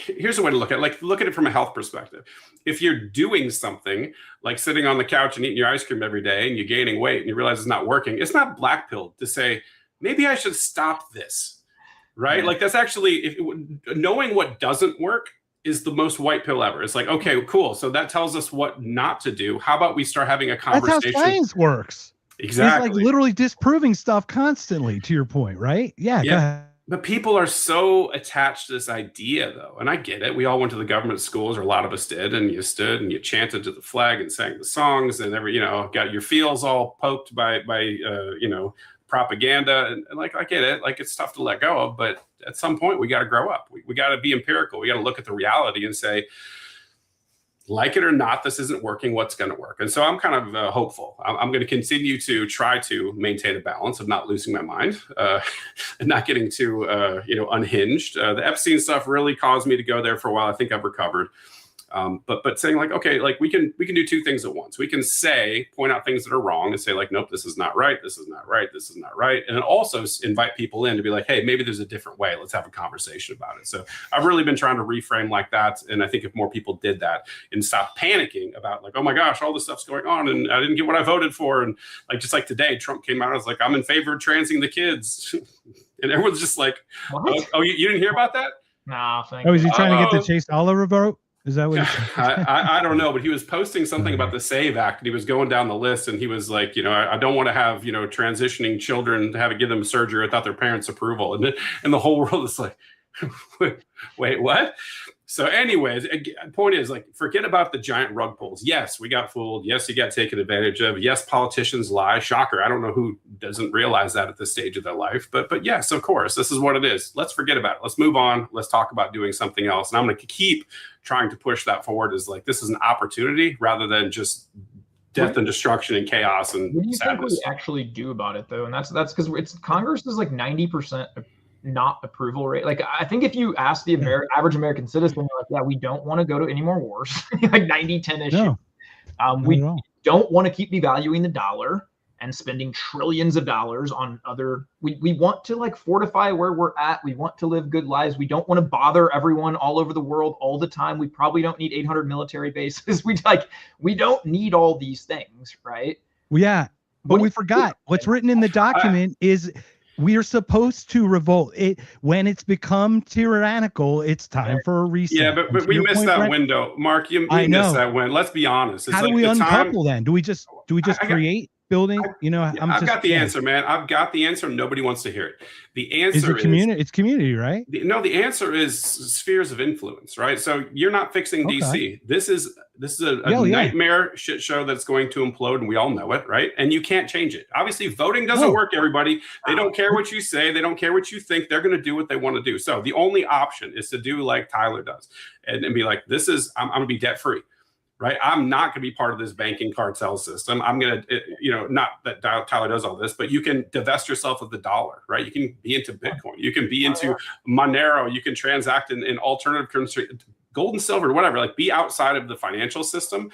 Here's a way to look at it. Like, look at it from a health perspective. If you're doing something like sitting on the couch and eating your ice cream every day and you're gaining weight and you realize it's not working, it's not black pilled to say, maybe I should stop this, right? Yeah. Like that's actually, knowing what doesn't work is the most white pill ever. It's like, okay, cool. So that tells us what not to do. How about we start having a conversation? That's how science works. Exactly. It's like literally disproving stuff constantly, to your point, right? Yeah. Go ahead. But people are so attached to this idea, though, and I get it. We all went to the government schools, or a lot of us did, and you stood and you chanted to the flag and sang the songs, and got your feels all poked by propaganda, and like I get it. Like it's tough to let go of, but at some point we got to grow up. We got to be empirical. We got to look at the reality and say, like it or not, this isn't working. What's going to work? And so I'm kind of hopeful. I'm going to continue to try to maintain a balance of not losing my mind and not getting too, unhinged. The Epstein stuff really caused me to go there for a while. I think I've recovered. But saying like, okay, like we can do two things at once. We can point out things that are wrong and say like, nope, this is not right. This is not right. This is not right. And then also invite people in to be like, hey, maybe there's a different way. Let's have a conversation about it. So I've really been trying to reframe like that. And I think if more people did that and stop panicking about like, oh my gosh, all this stuff's going on and I didn't get what I voted for. And like, just like today, Trump came out and was like, I'm in favor of transing the kids. And everyone's just like, oh, you didn't hear about that? No, thank you. Is he trying to get the Chase Oliver vote? Is that what I don't know, but he was posting something about the SAVE Act and he was going down the list and he was like, I don't want to have, transitioning children to give them surgery without their parents' approval. And the whole world is like, wait, what? So anyways, point is like, forget about the giant rug pulls. Yes, we got fooled. Yes, you got taken advantage of. Yes, politicians lie. Shocker. I don't know who doesn't realize that at this stage of their life. But yes, of course, this is what it is. Let's forget about it. Let's move on. Let's talk about doing something else. And I'm going to keep trying to push that forward as like, this is an opportunity rather than just death and destruction and chaos and what do you sadness. think we actually do about it though? And that's because Congress is like 90% not approval rate. Like I think if you ask the average American citizen, they're like, yeah, we don't want to go to any more wars. Like 90-10 issue. No, we don't want to keep devaluing the dollar and spending trillions of dollars on other. We want to like fortify where we're at. We want to live good lives. We don't want to bother everyone all over the world all the time. We probably don't need 800 military bases. We don't need all these things, right? Yeah, but we forgot what's written in the document is we are supposed to revolt. When it's become tyrannical, it's time for a reset. Yeah, but we missed that window, Mark. You missed that window. Let's be honest. How do we uncouple then? Do we just create building? I've got the answer, man. I've got the answer. Nobody wants to hear it. The answer is community. It's community, right? The answer is spheres of influence, right? So you're not fixing DC. This is a nightmare shit show that's going to implode, and we all know it, right? And you can't change it. Obviously, voting doesn't work, everybody. They don't care what you say. They don't care what you think. They're going to do what they want to do. So the only option is to do like Tyler does and be like, I'm going to be debt free. right? I'm not going to be part of this banking cartel system. I'm going to, not that Tyler does all this, but you can divest yourself of the dollar, right? You can be into Bitcoin. You can be into Monero. You can transact in alternative currency, gold and silver, whatever, like be outside of the financial system.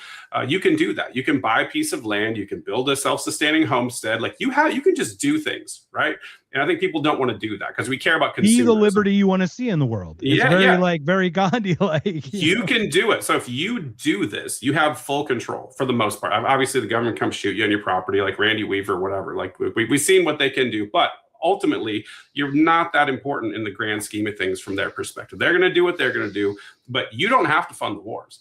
You can do that. You can buy a piece of land. You can build a self-sustaining homestead. Like you can just do things, right? And I think people don't want to do that because we care about consumerism. Be the liberty you want to see in the world. It's very Gandhi-like. You can do it. So if you do this, you have full control for the most part. Obviously, the government comes shoot you on your property, like Randy Weaver, whatever. Like we've seen what they can do, but ultimately, you're not that important in the grand scheme of things from their perspective. They're going to do what they're going to do, but you don't have to fund the wars.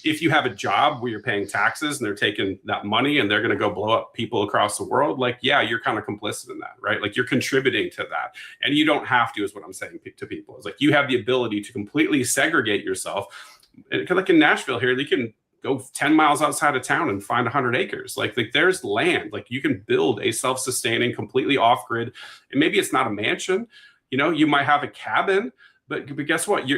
If you have a job where you're paying taxes and they're taking that money and they're going to go blow up people across the world, like, yeah, you're kind of complicit in that, right? Like you're contributing to that. And you don't have to, is what I'm saying to people. It's like you have the ability to completely segregate yourself. And like in Nashville here, they can go 10 miles outside of town and find 100 acres. Like there's land. Like you can build a self-sustaining, completely off-grid. And maybe it's not a mansion. You might have a cabin, but guess what?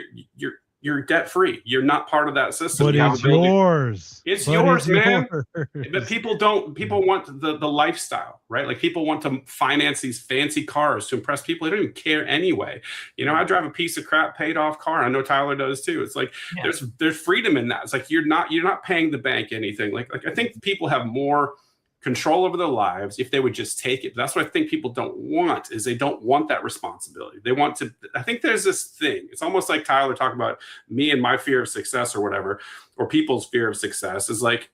You're debt-free. You're not part of that system. But it's yours. It's yours, man. But people want the lifestyle, right? Like people want to finance these fancy cars to impress people. They don't even care anyway. I drive a piece of crap paid off car. I know Tyler does too. It's like there's freedom in that. It's like you're not paying the bank anything. Like I think people have more control over their lives if they would just take it. But that's what I think people don't want, is they don't want that responsibility. They want to, I think there's this thing. It's almost like Tyler talking about me and my fear of success or whatever, or people's fear of success is like,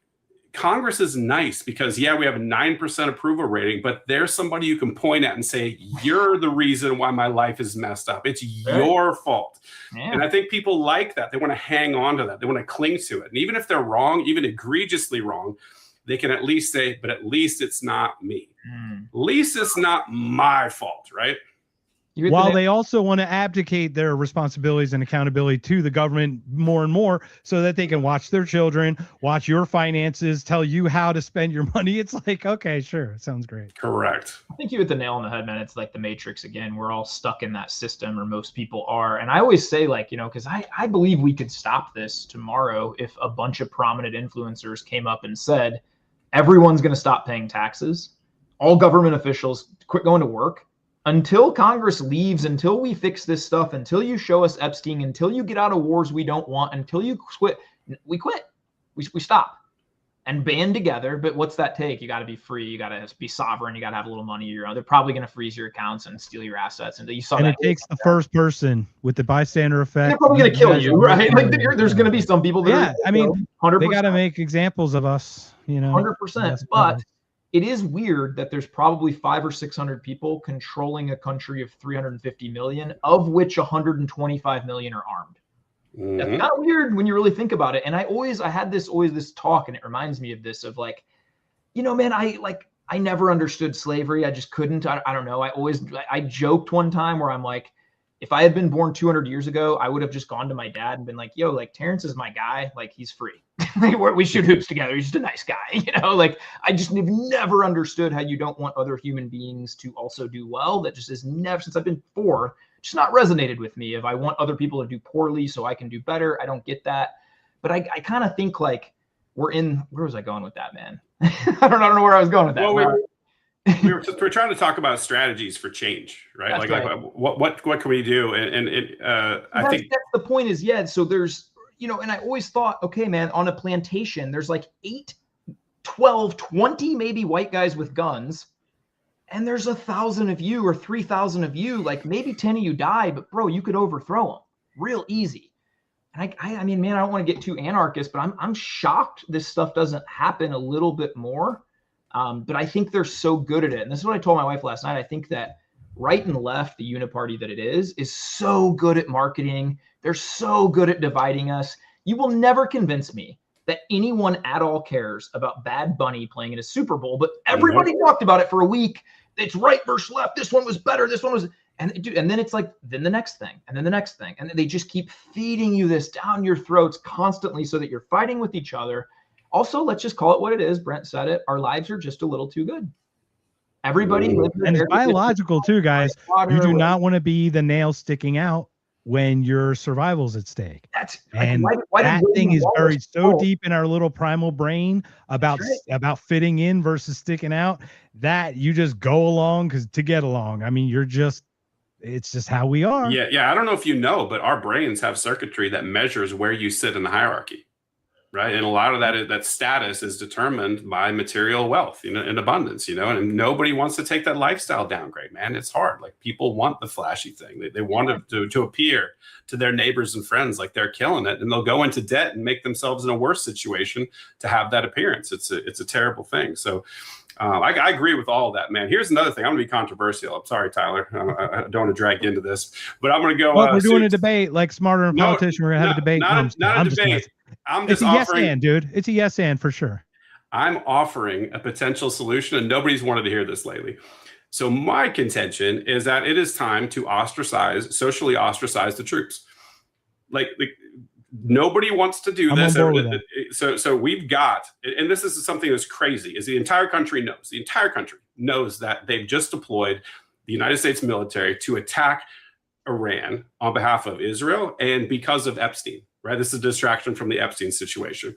Congress is nice because we have a 9% approval rating, but there's somebody you can point at and say, you're the reason why my life is messed up. It's your fault. Yeah. And I think people like that. They want to hang on to that. They want to cling to it. And even if they're wrong, even egregiously wrong, they can at least say, but at least it's not me. At least it's not my fault, right? While they also want to abdicate their responsibilities and accountability to the government more and more so that they can watch their children, watch your finances, tell you how to spend your money. It's like, okay, sure. It sounds great. Correct. I think you hit the nail on the head, man. It's like the Matrix again. We're all stuck in that system, or most people are. And I always say, like, because I believe we could stop this tomorrow if a bunch of prominent influencers came up and said, everyone's going to stop paying taxes. All government officials quit going to work. Until Congress leaves, until we fix this stuff, until you show us Epstein, until you get out of wars we don't want, until you quit, we quit. We stop and band together. But what's that take? You got to be free. You got to be sovereign. You got to have a little money of your own. They're probably going to freeze your accounts and steal your assets. And you saw that. And it takes the first person with the bystander effect. They're probably going to kill you, right? Like there's going to be some people that I mean, 100%. They got to make examples of us, 100%. But it is weird that there's probably 500 or 600 people controlling a country of 350 million, of which 125 million are armed. That's kind of weird when you really think about it. And I had this talk, and it reminds me of this, of like, man, I never understood slavery. I just couldn't. I don't know. I joked one time where I'm like, if I had been born 200 years ago, I would have just gone to my dad and been like, yo, like Terrence is my guy. Like he's free. We shoot hoops together. He's just a nice guy. Like I just have never understood how you don't want other human beings to also do well. That just has never, since I've been 4, just not resonated with me. If I want other people to do poorly so I can do better, I don't get that. But I kind of think like where was I going with that, man? I don't know where I was going with that. Well, we're trying to talk about strategies for change, right? Like what can we do? And I think that's the point is, so there's, and I always thought, okay, man, on a plantation, there's like 8, 12, 20, maybe white guys with guns. And there's 1,000 of you or 3,000 of you, like maybe 10 of you die, but bro, you could overthrow them real easy. And I mean, man, I don't want to get too anarchist, but I'm shocked this stuff doesn't happen a little bit more. But I think they're so good at it. And this is what I told my wife last night. I think that right and left, the uniparty that it is so good at marketing. They're so good at dividing us. You will never convince me that anyone at all cares about Bad Bunny playing in a Super Bowl, but everybody talked about it for a week. It's right versus left. This one was better. This one was, and then it's like, then the next thing, and then the next thing. And they just keep feeding you this down your throats constantly so that you're fighting with each other. Also, let's just call it what it is. Brent said it. Our lives are just a little too good. Everybody lives and it's biological too, guys. You do not want to be the nail sticking out. when your survival's at stake. That's and why that did thing William is Wallace buried so call- deep in our little primal brain about That's right. about fitting in versus sticking out that you just go along because to get along. I mean, it's just how we are. Yeah. I don't know if you know, but our brains have circuitry that measures where you sit in the hierarchy, right? And a lot of that status is determined by material wealth, and abundance, and nobody wants to take that lifestyle downgrade, man. It's hard. Like, people want the flashy thing. They want to appear to their neighbors and friends like they're killing it, and they'll go into debt and make themselves in a worse situation to have that appearance. It's a terrible thing. So I agree with all of that, man. Here's another thing. I'm going to be controversial. I'm sorry, Tyler. I don't want to drag you into this, but I'm going to go. Well, we're doing a debate like Smarter and Politician. We're going to have a debate. Not a debate. It's a yes and, dude. It's a yes and for sure. I'm offering a potential solution, and nobody's wanted to hear this lately. So my contention is that it is time to socially ostracize the troops. Like nobody wants to do this. So we've got, and this is something that's crazy, is the entire country knows that they've just deployed the United States military to attack Iran on behalf of Israel and because of Epstein, right? This is a distraction from the Epstein situation.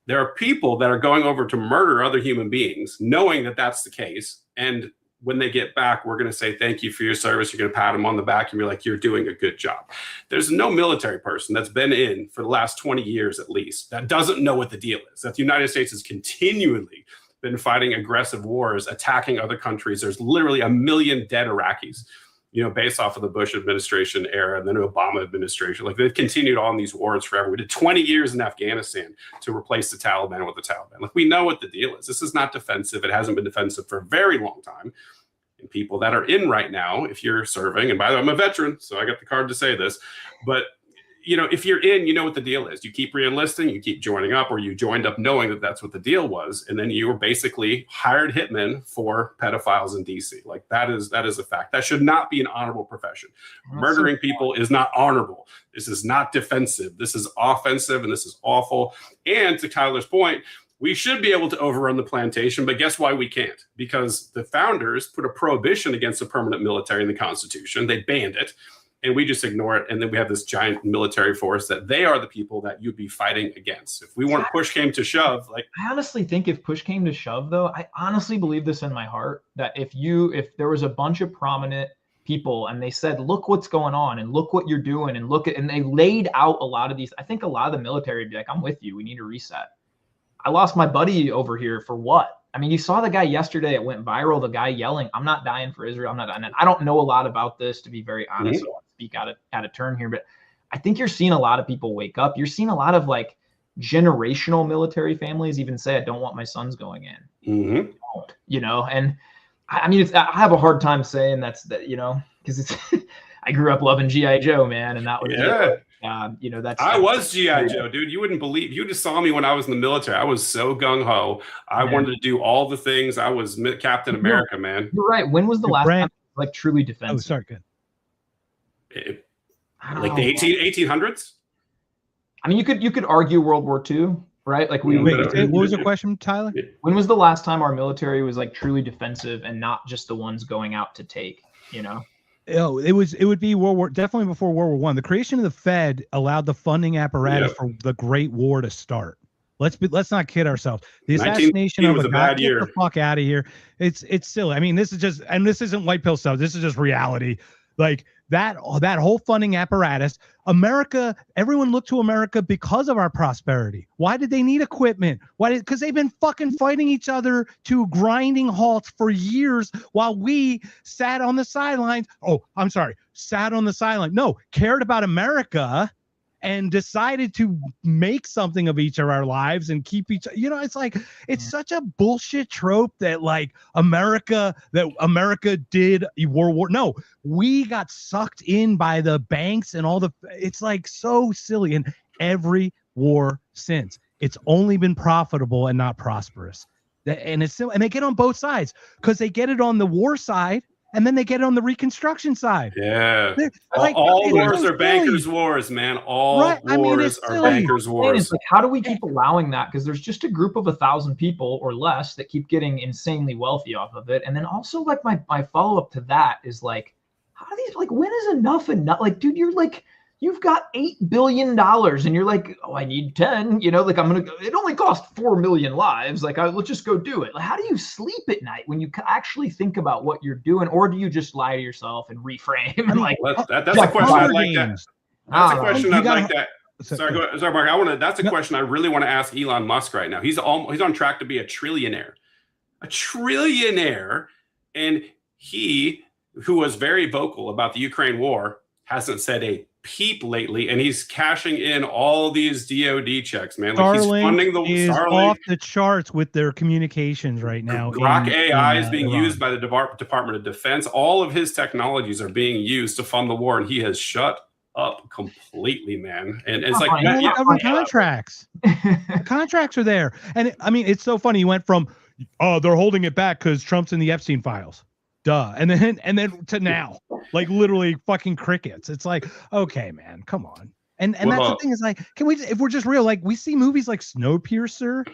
There are people that are going over to murder other human beings, knowing that that's the case. And when they get back, we're going to say, thank you for your service. You're going to pat them on the back and be like, you're doing a good job. There's no military person that's been in for the last 20 years, at least, that doesn't know what the deal is, that the United States has continually been fighting aggressive wars, attacking other countries. There's literally 1 million dead Iraqis, based off of the Bush administration era and then the Obama administration. Like, they've continued on these wars forever. We did 20 years in Afghanistan to replace the Taliban with the Taliban. Like, we know what the deal is. This is not defensive. It hasn't been defensive for a very long time. And people that are in right now, if you're serving, and by the way, I'm a veteran, so I got the card to say this, but if you're in, you know what the deal is. You keep re-enlisting, you keep joining up, or you joined up knowing that that's what the deal was, and then you were basically hired hitmen for pedophiles in DC. Like, that is a fact. That should not be an honorable profession. Murdering people is not honorable. This is not defensive. This is offensive, and this is awful. And to Tyler's point, we should be able to overrun the plantation, but guess why we can't? Because the founders put a prohibition against a permanent military in the Constitution. They banned it. And we just ignore it. And then we have this giant military force that they are the people that you'd be fighting against. If we want push came to shove, like, I honestly think if push came to shove, though, I honestly believe this in my heart, that if there was a bunch of prominent people and they said, look what's going on and look what you're doing and they laid out a lot of these, I think a lot of the military would be like, I'm with you. We need to reset. I lost my buddy over here for what? I mean, you saw the guy yesterday. It went viral. The guy yelling, I'm not dying for Israel. I'm not dying. And I don't know a lot about this, to be very honest. So I won't speak out of turn here. But I think you're seeing a lot of people wake up. You're seeing a lot of like generational military families even say, I don't want my sons going in. And I mean, I have a hard time saying that, because it's I grew up loving G.I. Joe, man. And that was, I was G.I. Joe, dude. You wouldn't believe. You just saw me when I was in the military. I was so gung ho. I wanted to do all the things. I was Captain America, man. You're right. When was the last time like truly defensive? Oh, sorry, good. Like the 1800s. I mean, you could argue World War II, right? Like what was the question, Tyler? When was the last time our military was like truly defensive and not just the ones going out to take? Oh, it would be definitely before World War One. The creation of the Fed allowed the funding apparatus for the Great War to start. Let's not kid ourselves. The assassination of a guy, get the fuck out of here. It's silly. I mean, this isn't white pill stuff. This is just reality. Like that whole funding apparatus, America, everyone looked to America because of our prosperity. Why did they need equipment? Because they've been fucking fighting each other to grinding halts for years while we sat on the sidelines. Oh, I'm sorry. Sat on the sideline. No, cared about America and decided to make something of each of our lives and keep it's like, it's such a bullshit trope that like America did World War. No, we got sucked in by the banks and all it's like so silly. And every war since, it's only been profitable and not prosperous. And it's still, and they get on both sides because they get it on the war side. And then they get it on the Reconstruction side. Yeah. Like, all wars are bankers' wars, man. All wars are bankers' wars. It's like, how do we keep allowing that? Because there's just a group of 1,000 people or less that keep getting insanely wealthy off of it. And then also, like, my follow-up to that is, like, how do these, like, when is enough enough? Like, dude, you're like, you've got $8 billion and you're like, oh, I need 10, you know, like I'm going to go, it only cost 4 million lives. Like, let's just go do it. Like, how do you sleep at night when you actually think about what you're doing? Or do you just lie to yourself and reframe? And like, that's a question I'd like that. That's a question I'd like that. Sorry, Mark. That's a question I really want to ask Elon Musk right now. He's on track to be a trillionaire, and he, who was very vocal about the Ukraine war, hasn't said a peep lately, and he's cashing in all these DoD checks, man. Like he's funding the Starlink off the charts with their communications right now. Grok AI is being used by the Department of Defense. All of his technologies are being used to fund the war, and he has shut up completely, man. And it's like government contracts. The contracts are there, and I mean, it's so funny. You went from they're holding it back because Trump's in the Epstein files, duh, and then to now, like literally fucking crickets. It's like, okay, man, come on. And that's the thing is, like, can we, if we're just real, like we see movies like Snowpiercer,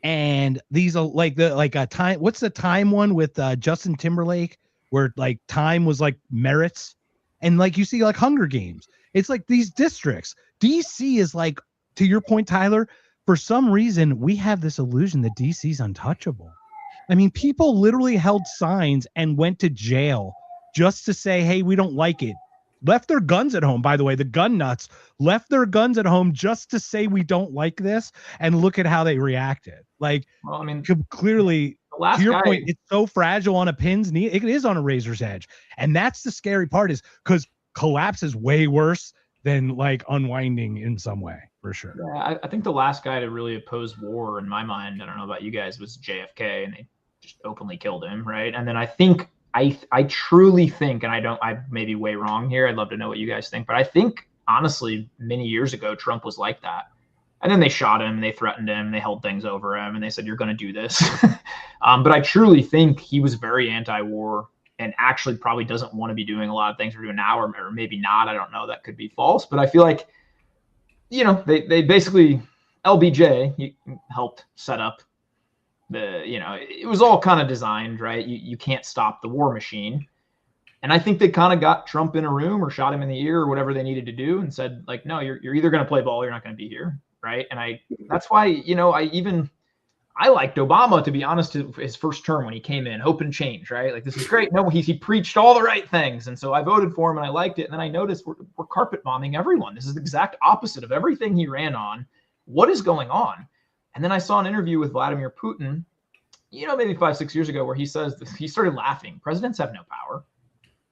and these are like a time. What's the Time one with Justin Timberlake, where like time was like merits, and like you see like Hunger Games. It's like these districts. DC is like, to your point, Tyler, for some reason, we have this illusion that DC's untouchable. I mean, people literally held signs and went to jail just to say, hey, we don't like it. Left their guns at home, by the way. The gun nuts left their guns at home just to say we don't like this, and look at how they reacted. Like, well, I mean, clearly, to your point, it's so fragile on a pin's knee. It is on a razor's edge. And that's the scary part, is because collapse is way worse than like unwinding in some way, for sure. Yeah, I think the last guy to really oppose war, in my mind, I don't know about you guys, was JFK, and they just openly killed him, right? And then I think, I truly think, and I may be way wrong here, I'd love to know what you guys think, but I think, honestly, many years ago, Trump was like that. And then they shot him, they threatened him, they held things over him, and they said, you're going to do this. But I truly think he was very anti-war, and actually probably doesn't want to be doing a lot of things we're doing now, or maybe not. I don't know. That could be false. But I feel like, you know, they basically, LBJ helped set up the, you know, it was all kind of designed, right? You can't stop the war machine. And I think they kind of got Trump in a room or shot him in the ear or whatever they needed to do and said, like, no, you're either going to play ball or you're not going to be here, right? And that's why, you know, I liked Obama, to be honest, his first term when he came in, hope and change, right? Like, this is great. No, he preached all the right things. And so I voted for him and I liked it. And then I noticed we're carpet bombing everyone. This is the exact opposite of everything he ran on. What is going on? And then I saw an interview with Vladimir Putin, you know, maybe 5-6 years ago, where he says, he started laughing. Presidents have no power.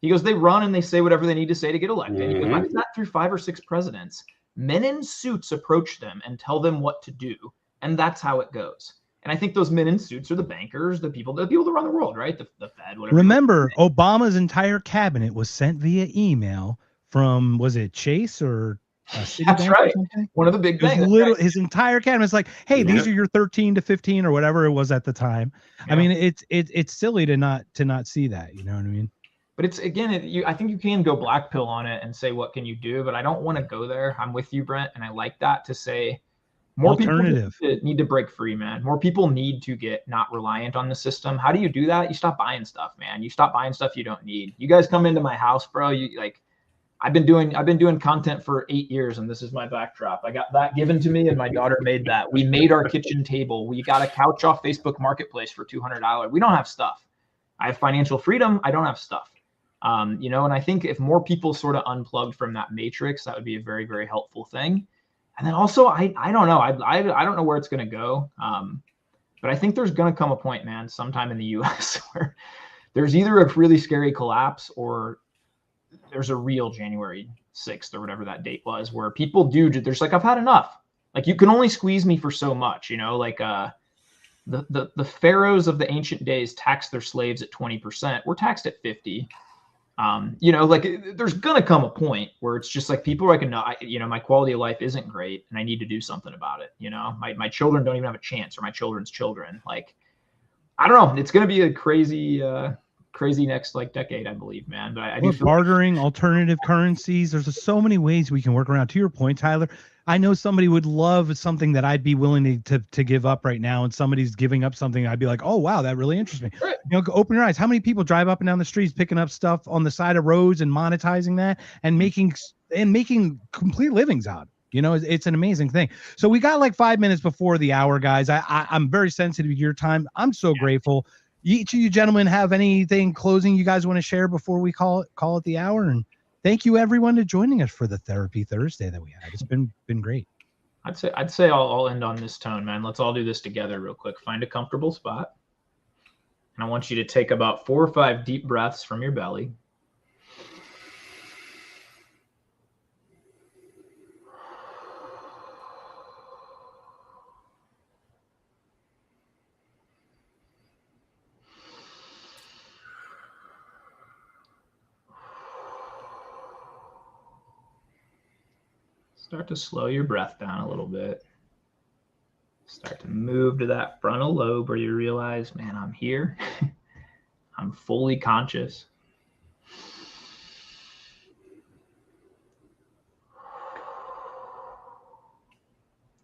He goes, they run and they say whatever they need to say to get elected. Mm-hmm. He goes, I've sat through 5 or 6 presidents. Men in suits approach them and tell them what to do. And that's how it goes. And I think those men in suits are the bankers, the people that run the world, right? The Fed, whatever. Remember, Obama's entire cabinet was sent via email from, was it Chase or Citibank? That's right. One of the big banks. Right. His entire cabinet's like, hey, these are your 13 to 15 or whatever it was at the time. Yeah. I mean, it's silly to not see that. You know what I mean? But it's, again, I think you can go black pill on it and say, what can you do? But I don't want to go there. I'm with you, Brent. And I like that, to say, more people need to break free, man. More people need to get not reliant on the system. How do you do that? You stop buying stuff, man. You stop buying stuff you don't need. You guys come into my house, bro. I've been doing content for 8 years, and this is my backdrop. I got that given to me, and my daughter made that. We made our kitchen table. We got a couch off Facebook Marketplace for $200. We don't have stuff. I have financial freedom. I don't have stuff. You know, and I think if more people sort of unplugged from that matrix, that would be a very, very helpful thing. And then also, I don't know. I don't know where it's going to go. But I think there's going to come a point, man, sometime in the U.S. where there's either a really scary collapse or there's a real January 6th or whatever that date was, where people there's like, I've had enough. Like, you can only squeeze me for so much, you know, like the pharaohs of the ancient days taxed their slaves at 20%. We're taxed at 50%. You know, like, there's going to come a point where it's just like, people are like, no, you know, my quality of life isn't great and I need to do something about it. You know, my children don't even have a chance, or my children's children. Like, I don't know. It's going to be a crazy crazy next like decade, I believe, man. But I do feel bartering, alternative currencies. There's so many ways we can work around. To your point, Tyler, I know somebody would love something that I'd be willing to give up right now, and somebody's giving up something. I'd be like, oh wow, that really interests me. Right. You know, open your eyes. How many people drive up and down the streets picking up stuff on the side of roads and monetizing that and making complete livings out? You know, it's an amazing thing. So we got like 5 minutes before the hour, guys. I'm very sensitive to your time. I'm so grateful. Each of you gentlemen have anything closing you guys want to share before we call it the hour? And thank you everyone to joining us for the Therapy Thursday that we had. It's been great. I'd say I'll end on this tone, man. Let's all do this together real quick. Find a comfortable spot. And I want you to take about 4 or 5 deep breaths from your belly. Start to slow your breath down a little bit. Start to move to that frontal lobe where you realize, man, I'm here. I'm fully conscious.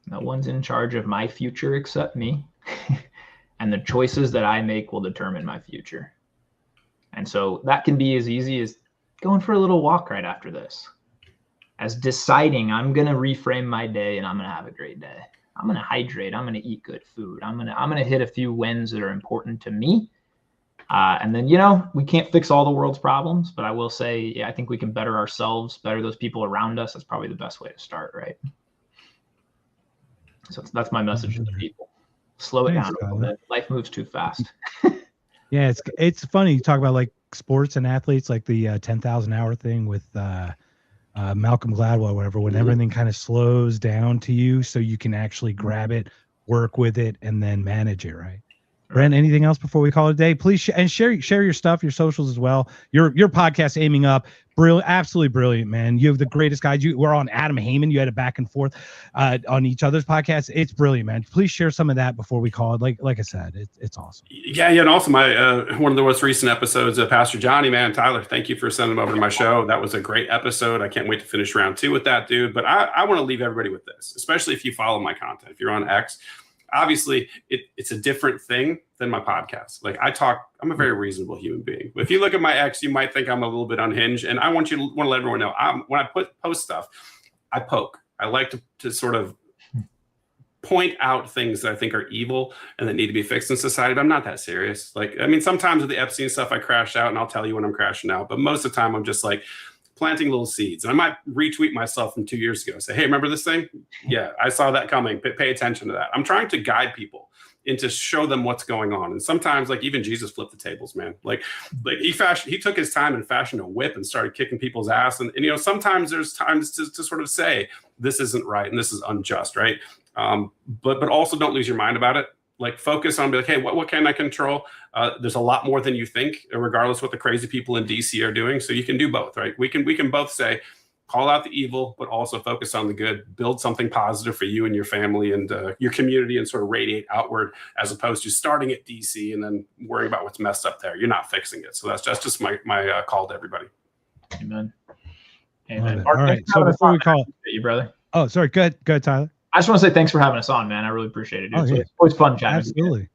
No one's in charge of my future except me. And the choices that I make will determine my future. And so that can be as easy as going for a little walk right after this. As deciding I'm going to reframe my day and I'm going to have a great day. I'm going to hydrate. I'm going to eat good food. I'm going to hit a few wins that are important to me. And then, you know, we can't fix all the world's problems, but I will say, yeah, I think we can better ourselves, better those people around us. That's probably the best way to start, right? So that's my message to the people. Slow it down a little bit. Life moves too fast. Yeah, it's funny. You talk about like sports and athletes, like the 10,000 hour thing with Malcolm Gladwell or whatever, when everything kind of slows down to you so you can actually grab it, work with it, and then manage it, right? Brent, anything else before we call it a day? Please share your stuff, your socials as well. Your podcast Aiming Up, brilliant, absolutely brilliant, man. You have the greatest guys. You were on Adam Heyman. You had a back and forth on each other's podcasts. It's brilliant, man. Please share some of that before we call it. Like I said, it's awesome. Yeah, and also my one of the most recent episodes of Pastor Johnny, man, Tyler, thank you for sending him over to my show. That was a great episode. I can't wait to finish round 2 with that dude. But I want to leave everybody with this, especially if you follow my content. If you're on X, obviously it's a different thing than my podcast. Like I'm a very reasonable human being. If you look at my X, you might think I'm a little bit unhinged. And I want to let everyone know, when I post stuff, I poke. I like to sort of point out things that I think are evil and that need to be fixed in society, but I'm not that serious. Like, I mean, sometimes with the Epstein stuff, I crash out and I'll tell you when I'm crashing out, but most of the time I'm just like planting little seeds. And I might retweet myself from 2 years ago. Say, hey, remember this thing? Yeah, I saw that coming. Pay attention to that. I'm trying to guide people and to show them what's going on. And sometimes, like, even Jesus flipped the tables, man. Like he took his time and fashioned a whip and started kicking people's ass. And you know, sometimes there's times to sort of say this isn't right and this is unjust, right? But also don't lose your mind about it. Like, focus on, be like, hey, what can I control? There's a lot more than you think, regardless what the crazy people in DC are doing. So you can do both, right? We can both say, call out the evil, but also focus on the good. Build something positive for you and your family and your community, and sort of radiate outward, as opposed to starting at DC and then worrying about what's messed up there. You're not fixing it. So that's just my call to everybody. Amen. Amen. All right. So before we call you, brother. Oh, sorry. Go ahead, Tyler. I just want to say thanks for having us on, man. I really appreciate it. Yeah. It's always fun chatting. Absolutely.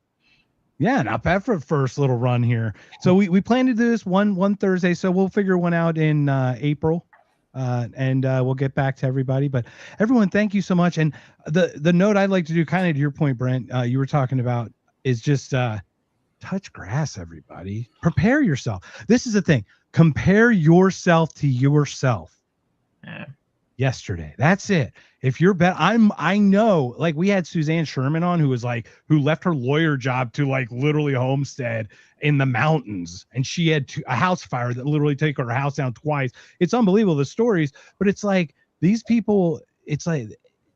Yeah, not bad for a first little run here. So we plan to do this one Thursday, so we'll figure one out in April. And we'll get back to everybody. But everyone, thank you so much. And the note I'd like to do, kind of to your point, Brent, you were talking about, is just touch grass, everybody. Prepare yourself. This is the thing. Compare yourself to yourself. Yeah. Yesterday. That's it. If you're I know, like, we had Suzanne Sherman on, who left her lawyer job to like literally homestead in the mountains, and she had a house fire that literally took her house down twice. It's unbelievable, the stories, but it's like these people, it's like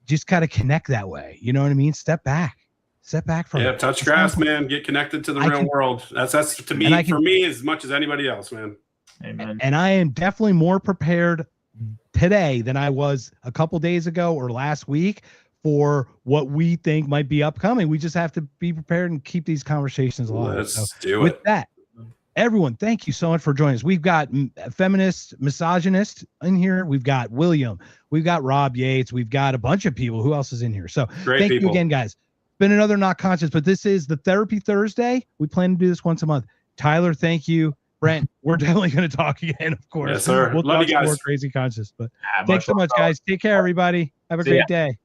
just gotta connect that way. You know what I mean? Step back from it. Touch grass, man. Get connected to the real world. That's to me, for me, as much as anybody else, man. Amen. And I am definitely more prepared today than I was a couple days ago or last week for what we think might be upcoming. We just have to be prepared and keep these conversations alive. Let's do it. With that, everyone, thank you so much for joining us. We've got feminist, misogynist in here. We've got William. We've got Rob Yates. We've got a bunch of people. Who else is in here? So thank you again, guys. Been another Not Conscious, but this is the Therapy Thursday. We plan to do this once a month. Tyler, thank you. Brent, we're definitely going to talk again, of course. Yes, sir. We'll Love talk you guys. more Crazy Conscious. But thanks so much, guys. Take care, everybody. Have a great day.